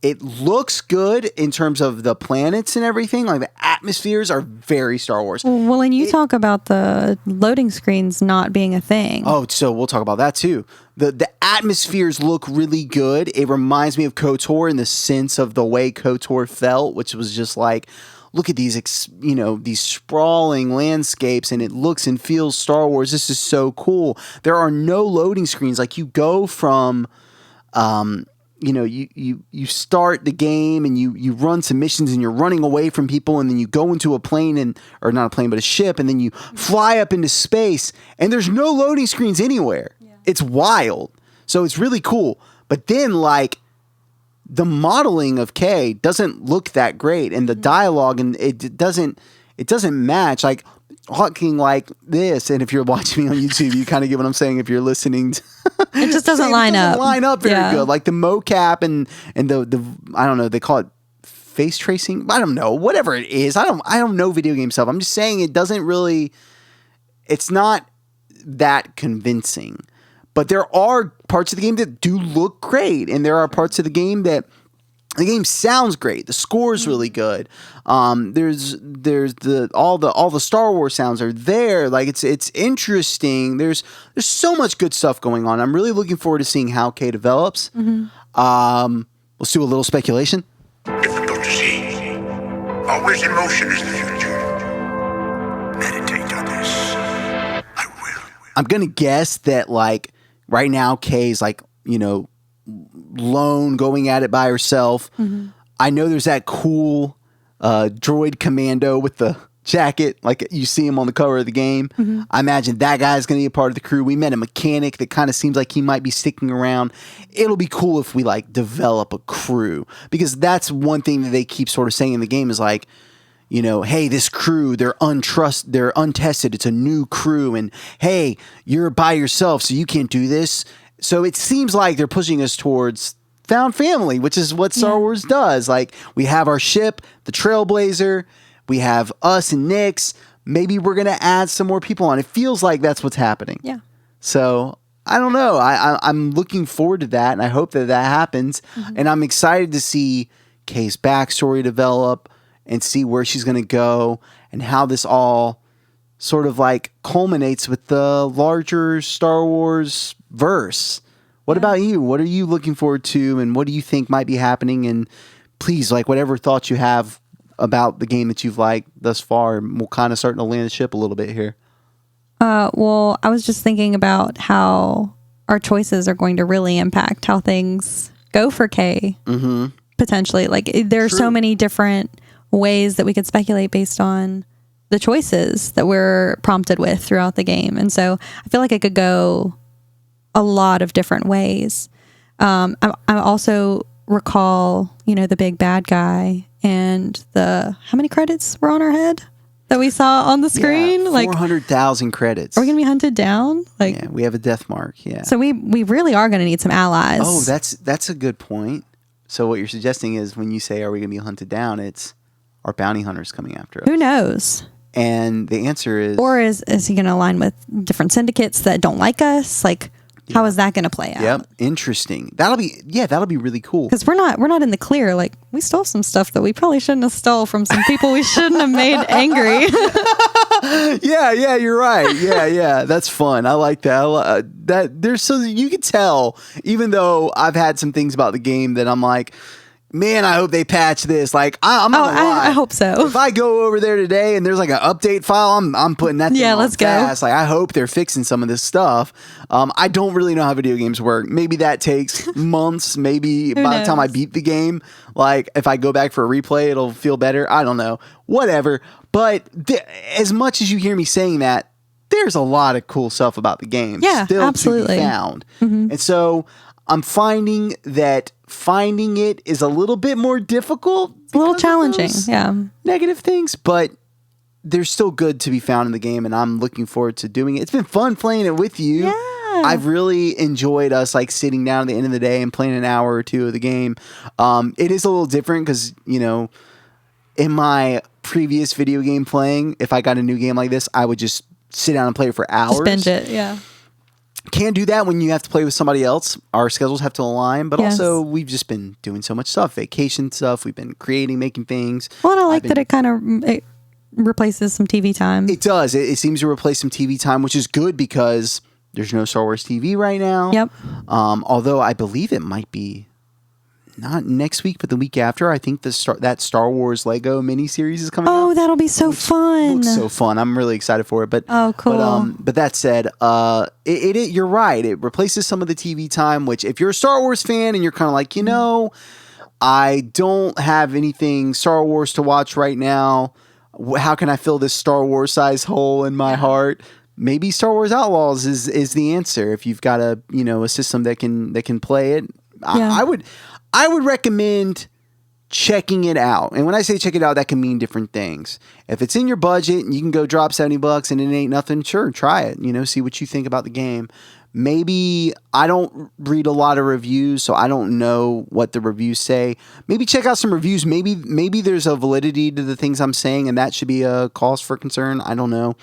It looks good in terms of the planets and everything. Like the atmospheres are very Star Wars. Well, and you talk about the loading screens not being a thing. Oh, so we'll talk about that too. The atmospheres look really good. It reminds me of KOTOR in the sense of the way KOTOR felt, which was just like, look at these, these sprawling landscapes, and it looks and feels Star Wars. This is so cool. There are no loading screens. Like you go from, you start the game and you run some missions and you're running away from people, and then you go into a plane or not a plane, but a ship, and then you fly up into space, and there's no loading screens anywhere. Yeah. It's wild. So it's really cool. But then like the modeling of Kay doesn't look that great, and the dialogue, and it doesn't match. Like talking like this, and if you're watching me on YouTube, you kind of get what I'm saying. If you're listening, it just doesn't line up. Line up very good. Like the mocap and the I don't know, they call it face tracing. I don't know, whatever it is. I don't know video game stuff. I'm just saying it doesn't really. It's not that convincing, but there are parts of the game that do look great, and there are parts of the game that. The game sounds great. The score is really good. There's all the Star Wars sounds are there. Like it's interesting. There's so much good stuff going on. I'm really looking forward to seeing how Kay develops. Let's do a little speculation. Difficult to see. Always emotion is the future. Meditate on this. I will. I'm gonna guess that like right now Kay's like lone going at it by herself. I know there's that cool droid commando with the jacket, like you see him on the cover of the game. I imagine that guy's going to be a part of the crew. We met a mechanic that kind of seems like he might be sticking around. It'll be cool if we like develop a crew, because that's one thing that they keep sort of saying in the game is like, hey, this crew, they're untested. It's a new crew, and hey, you're by yourself, so you can't do this. So it seems like they're pushing us towards found family, which is what Star Wars does. Like we have our ship, the Trailblazer, we have us and Nix. Maybe we're going to add some more people on. It feels like that's what's happening. Yeah. So I don't know. I'm looking forward to that, and I hope that happens. And I'm excited to see Kay's backstory develop and see where she's going to go and how this all sort of like culminates with the larger Star Wars verse. What about you? What are you looking forward to, and what do you think might be happening? And please, like, whatever thoughts you have about the game that you've liked thus far, we'll kind of starting to land the ship a little bit here. Well, I was just thinking about how our choices are going to really impact how things go for Kay. Potentially. Like, there are so many different ways that we could speculate based on the choices that we're prompted with throughout the game. And so I feel like it could go a lot of different ways. I also recall, the big bad guy and how many credits were on our head that we saw on the screen? Yeah, 400,000 credits. Are we going to be hunted down? Yeah, we have a death mark. Yeah. So we really are going to need some allies. Oh, that's a good point. So what you're suggesting is when you say, are we going to be hunted down, it's our bounty hunters coming after us. Who knows? And the answer is... Or is he going to align with different syndicates that don't like us? How is that going to play out? Yep, interesting. That'll be really cool. Because we're not in the clear. We stole some stuff that we probably shouldn't have stole from some people we shouldn't have made angry. Yeah, you're right. Yeah, that's fun. I like that. You can tell, even though I've had some things about the game that I'm like, man, I hope they patch this. I'm not gonna lie. I hope so. If I go over there today and there's an update file, I'm putting that thing on let's fast. go. I hope they're fixing some of this stuff. I don't really know how video games work. Maybe that takes months. Maybe by the time I beat the game, if I go back for a replay, it'll feel better. I don't know. Whatever. But as much as you hear me saying that, there's a lot of cool stuff about the game still absolutely. to be found. Mm-hmm. And so I'm finding that finding it is a little bit more difficult. A little challenging, yeah. Negative things, but there's still good to be found in the game, and I'm looking forward to doing it. It's been fun playing it with you. Yeah. I've really enjoyed us sitting down at the end of the day and playing an hour or two of the game. It is a little different because, in my previous video game playing, if I got a new game like this, I would just sit down and play it for hours. Just binge it, yeah. Can't do that when you have to play with somebody else. Our schedules have to align, but also we've just been doing so much stuff, vacation stuff. We've been creating, making things. Well, and I like that it kind of replaces some TV time. It does. It seems to replace some TV time, which is good because there's no Star Wars TV right now. Yep. Although I believe it might be not next week, but the week after. I think that Star Wars Lego miniseries is coming out. Oh, that'll be so fun. Looks so fun. I'm really excited for it. But cool. But that said, you're right. It replaces some of the TV time, which if you're a Star Wars fan and you're kind of like, I don't have anything Star Wars to watch right now. How can I fill this Star Wars size hole in my heart? Maybe Star Wars Outlaws is the answer. If you've got a system that can play it, I would recommend checking it out. And when I say check it out, that can mean different things. If it's in your budget and you can go drop $70 and it ain't nothing, sure, try it. See what you think about the game. Maybe I don't read a lot of reviews, so I don't know what the reviews say. Maybe check out some reviews. Maybe there's a validity to the things I'm saying, and that should be a cause for concern. I don't know.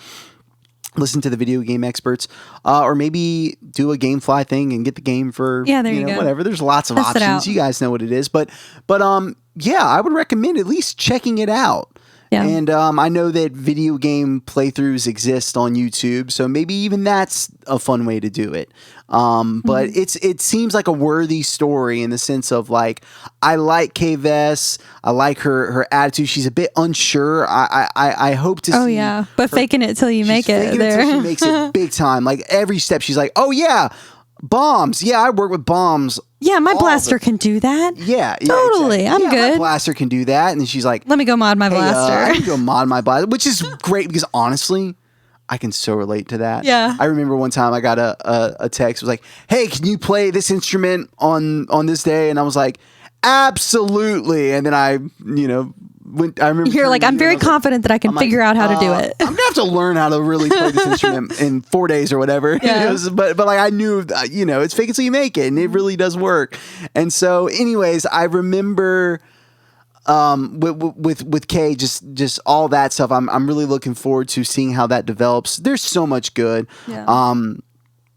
Listen to the video game experts, or maybe do a GameFly thing and get the game for there you go. Whatever. There's lots of Test options. You guys know what it is, but I would recommend at least checking it out. Yeah. And I know that video game playthroughs exist on YouTube, so maybe even that's a fun way to do it. But it seems like a worthy story in the sense of I like Kay Less. I like her attitude. She's a bit unsure. I hope to see. Oh yeah, but faking it till you make it. There, she makes it big time. Every step, she's like, "Oh yeah, bombs. Yeah, I work with bombs." Yeah, my blaster can do that. Yeah, totally. Exactly. I'm good. My blaster can do that, and she's like, "Let me go mod my blaster." I can go mod my blaster, which is great because honestly, I can so relate to that. Yeah. I remember one time I got a text. It was like, "Hey, can you play this instrument on this day?" And I was like, "Absolutely." And then I remember you're like, I'm very confident that I can figure out how to do it. I'm gonna have to learn how to really play this instrument in 4 days or whatever. Yeah. But I knew, it's fake it till you make it, and it really does work. And so, anyways, I remember with Kay, just all that stuff. I'm really looking forward to seeing how that develops. There's so much good. Yeah.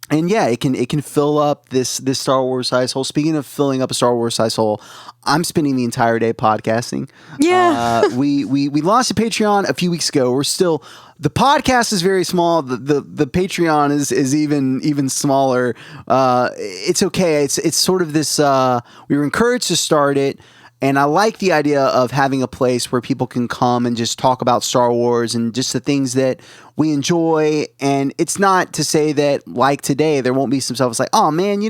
And yeah, it can fill up this Star Wars size hole. Speaking of filling up a Star Wars size hole, I'm spending the entire day podcasting. Yeah. We launched a Patreon a few weeks ago. The podcast is very small. The Patreon is even smaller. It's okay. It's sort of this. We were encouraged to start it. And I like the idea of having a place where people can come and just talk about Star Wars and just the things that we enjoy. And it's not to say that, like today, there won't be some stuff that's like, oh man,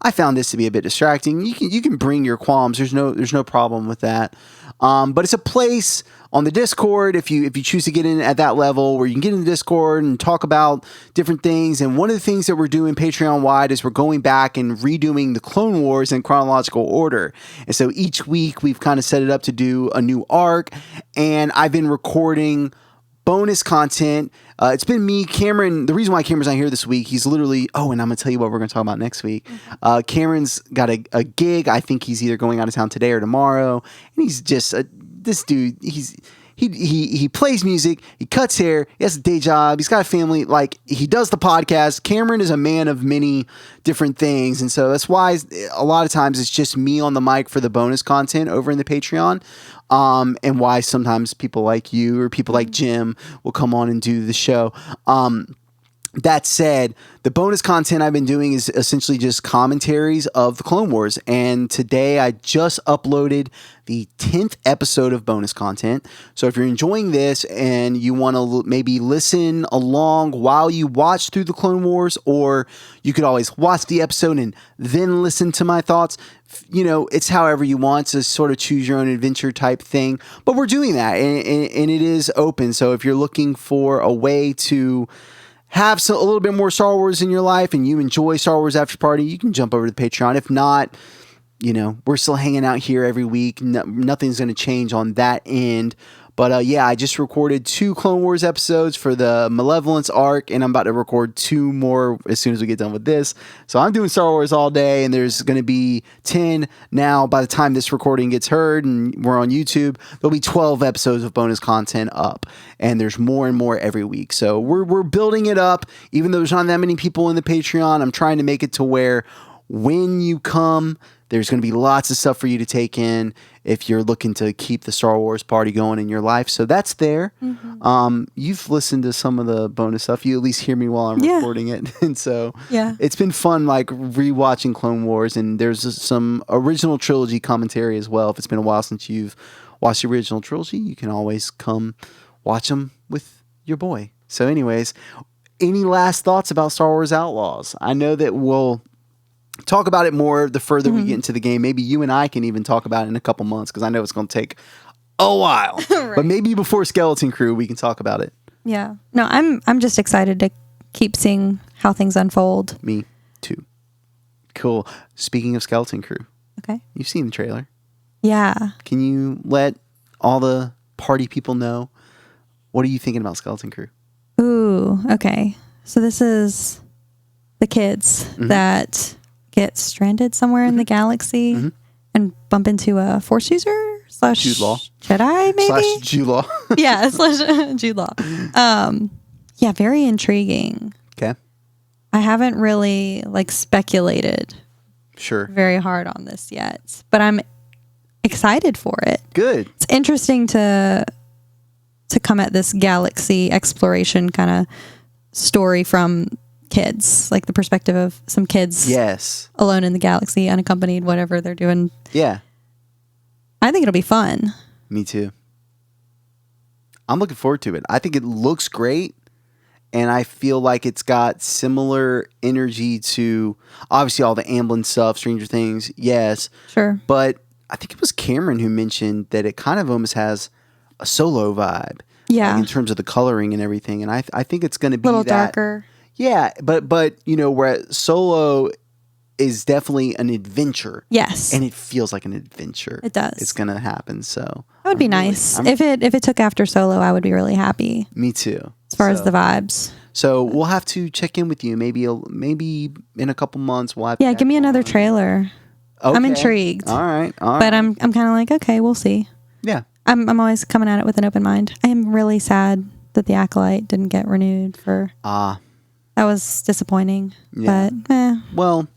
I found this to be a bit distracting. You can bring your qualms. There's no problem with that. But it's a place on the Discord, if you choose to get in at that level, where you can get in the Discord and talk about different things. And one of the things that we're doing Patreon-wide is we're going back and redoing the Clone Wars in chronological order. And so each week we've kind of set it up to do a new arc. And I've been recording bonus content. It's been me, Cameron. The reason why Cameron's not here this week, he's literally, and I'm going to tell you what we're going to talk about next week. Cameron's got a gig. I think he's either going out of town today or tomorrow. And he's just, this dude, he plays music, he cuts hair, he has a day job, he's got a family, like he does the podcast. Cameron is a man of many different things. And so that's why a lot of times it's just me on the mic for the bonus content over in the Patreon. And why sometimes people like you or people like Jim will come on and do the show. That said, the bonus content I've been doing is essentially just commentaries of the Clone Wars. And today I just uploaded the 10th episode of bonus content. So if you're enjoying this and you want to maybe listen along while you watch through the Clone Wars, or you could always watch the episode and then listen to my thoughts. It's however you want to sort of choose your own adventure type thing. But we're doing that and it is open. So if you're looking for a way to have a little bit more Star Wars in your life and you enjoy Star Wars After Party, you can jump over to the Patreon. If not, we're still hanging out here every week. Nothing's going to change on that end. But I just recorded 2 Clone Wars episodes for the Malevolence arc, and I'm about to record 2 more as soon as we get done with this. So I'm doing Star Wars all day, and there's going to be 10 now by the time this recording gets heard and we're on YouTube. There'll be 12 episodes of bonus content up, and there's more and more every week. So we're building it up. Even though there's not that many people in the Patreon, I'm trying to make it to where when you come, there's going to be lots of stuff for you to take in if you're looking to keep the Star Wars party going in your life. So that's there. Mm-hmm. You've listened to some of the bonus stuff. You at least hear me while I'm recording it. And so it's been fun, like rewatching Clone Wars. And there's some original trilogy commentary as well. If it's been a while since you've watched the original trilogy, you can always come watch them with your boy. So anyways, any last thoughts about Star Wars Outlaws? I know that we'll talk about it more the further we get into the game. Maybe you and I can even talk about it in a couple months, because I know it's going to take a while. Right. But maybe before Skeleton Crew, we can talk about it. Yeah. No, I'm just excited to keep seeing how things unfold. Me too. Cool. Speaking of Skeleton Crew. Okay. You've seen the trailer. Yeah. Can you let all the party people know, what are you thinking about Skeleton Crew? Ooh, okay. So this is the kids that get stranded somewhere in the galaxy and bump into a Force user / Jude Law. Jedi, maybe? / Jude Law. Yeah, / Jude Law. Yeah, very intriguing. Okay. I haven't really speculated very hard on this yet, but I'm excited for it. Good. It's interesting to come at this galaxy exploration kind of story from kids, like the perspective of some kids alone in the galaxy, unaccompanied, whatever they're doing. Yeah. I think it'll be fun. Me too. I'm looking forward to it. I think it looks great, and I feel like it's got similar energy to obviously all the Amblin stuff, Stranger Things, yes. Sure. But I think it was Cameron who mentioned that it kind of almost has a Solo vibe. Yeah. In terms of the coloring and everything. And I think it's going to be a little darker. Yeah, but where Solo is definitely an adventure. Yes. And it feels like an adventure. It does. It's going to happen, so. That would be nice. If it took after Solo, I would be really happy. Me too. As far as the vibes. So we'll have to check in with you. Maybe in a couple months we'll have to give me another trailer. Okay. I'm intrigued. All right. But I'm kind of like, okay, we'll see. Yeah. I'm always coming at it with an open mind. I am really sad that the Acolyte didn't get renewed for. That was disappointing. Yeah. But well,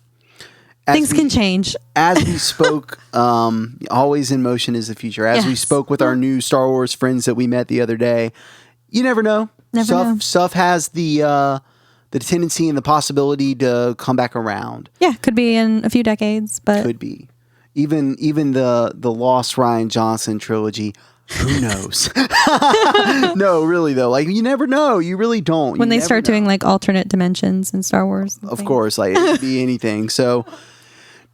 things can change. As we spoke, always in motion is the future. As we spoke with our new Star Wars friends that we met the other day, you never know. Stuff has the tendency and the possibility to come back around. Yeah, could be in a few decades, but could be. Even the Lost Rian Johnson trilogy, who knows? No, really though. You never know. You really don't. When they start doing alternate dimensions in Star Wars. Of course, it could be anything. So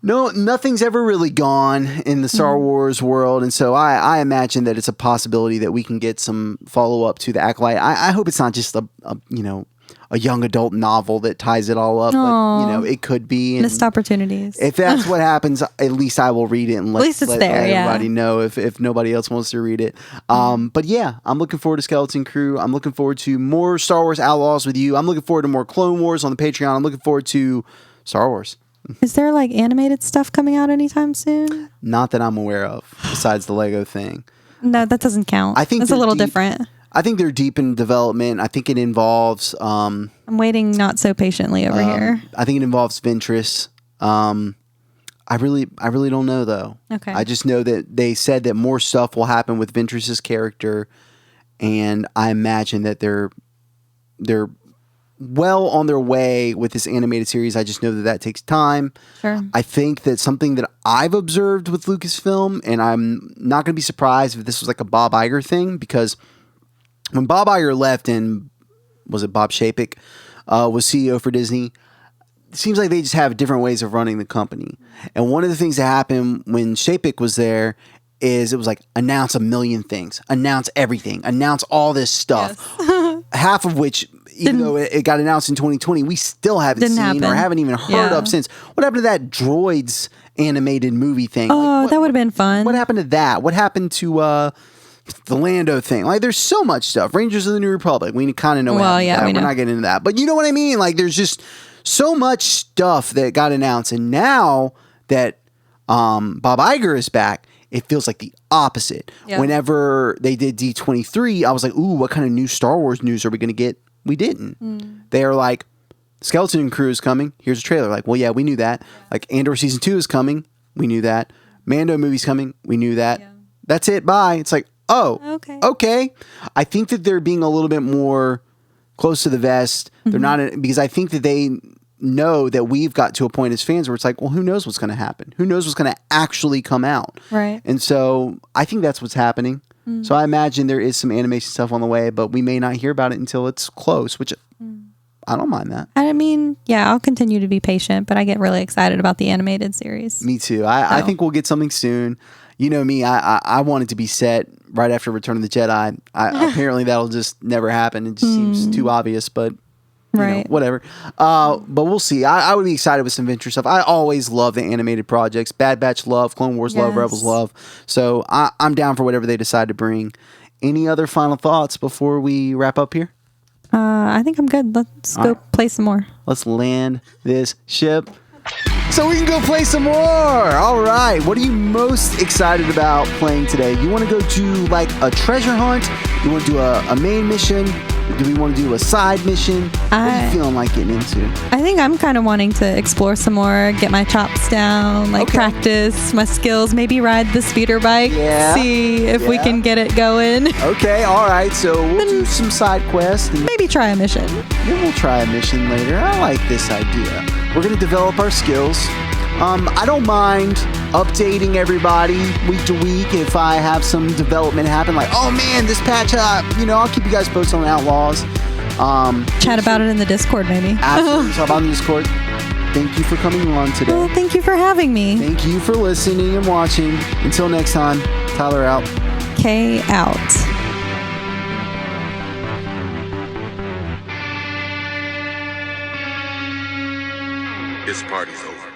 No, nothing's ever really gone in the Star Wars world, and so I imagine that it's a possibility that we can get some follow up to the Acolyte. I hope it's not just a young adult novel that ties it all up, but it could be. Missed opportunities. If that's what happens, at least I will read it and let everybody know if nobody else wants to read it. But yeah, I'm looking forward to Skeleton Crew. I'm looking forward to more Star Wars Outlaws with you. I'm looking forward to more Clone Wars on the Patreon. I'm looking forward to Star Wars. Is there like animated stuff coming out anytime soon? Not that I'm aware of, besides the Lego thing. No, that doesn't count. I think it's a little different. I think they're deep in development. I think it involves. I'm waiting not so patiently over here. I think it involves Ventress. I really don't know though. Okay. I just know that they said that more stuff will happen with Ventress's character, and I imagine that they're well on their way with this animated series. I just know that takes time. Sure. I think that something that I've observed with Lucasfilm, and I'm not going to be surprised if this was like a Bob Iger thing, because when Bob Iger left and was it Bob Chapek was CEO for Disney, it seems like they just have different ways of running the company. And one of the things that happened when Chapek was there is it was like, announce a million things, announce everything, announce all this stuff. Yes. Half of which, even though it got announced in 2020, we still haven't seen or haven't even heard of since. What happened to that Droids animated movie thing? Oh, that would have been fun. What happened to that? What happened to the Lando thing? Like, there's so much stuff. Rangers of the New Republic. We kind of know. Well, yeah, we're not getting into that. But you know what I mean? Like, there's just so much stuff that got announced. And now that Bob Iger is back, it feels like the opposite. Yeah. Whenever they did D23, I was like, ooh, what kind of new Star Wars news are we going to get? We didn't. They are like, Skeleton Crew is coming. Here's a trailer. Like, well, yeah, we knew that. Like, Andor Season 2 is coming. We knew that. Mando movie's coming. We knew that. Yeah. That's it. Bye. It's like, oh, okay. I think that they're being a little bit more close to the vest. They're not, because I think that they know that we've got to a point as fans where it's like, well, who knows what's going to happen? Who knows what's going to actually come out? Right. And so I think that's what's happening. So I imagine there is some animation stuff on the way, but we may not hear about it until it's close, which I don't mind that. I mean, yeah, I'll continue to be patient, but I get really excited about the animated series. Me too. I think we'll get something soon. You know me, I want it to be set right after Return of the Jedi. Apparently that'll just never happen. It just seems too obvious, but you know, whatever. But we'll see. I would be excited with some Venture stuff. I always love the animated projects. Bad Batch love, Clone Wars love, Rebels love. So I'm down for whatever they decide to bring. Any other final thoughts before we wrap up here? I think I'm good. Let's go play some more. Let's land this ship so we can go play some more. All right. What are you most excited about playing today? You want to go do like a treasure hunt? You want to do a main mission? Do we want to do a side mission? What are you feeling like getting into? I think I'm kind of wanting to explore some more, get my chops down, practice my skills, maybe ride the speeder bike, see if we can get it going. Okay, all right. So we'll do some side quests. And maybe try a mission. Then we'll try a mission later. I like this idea. We're going to develop our skills. I don't mind updating everybody week to week if I have some development happen. Like, oh man, this patch up. I'll keep you guys posted on Outlaws. Chat about it in the Discord, maybe. Absolutely. Talk about it in the Discord. Thank you for coming on today. Well, thank you for having me. Thank you for listening and watching. Until next time, Tyler out. Kay out. This party's over.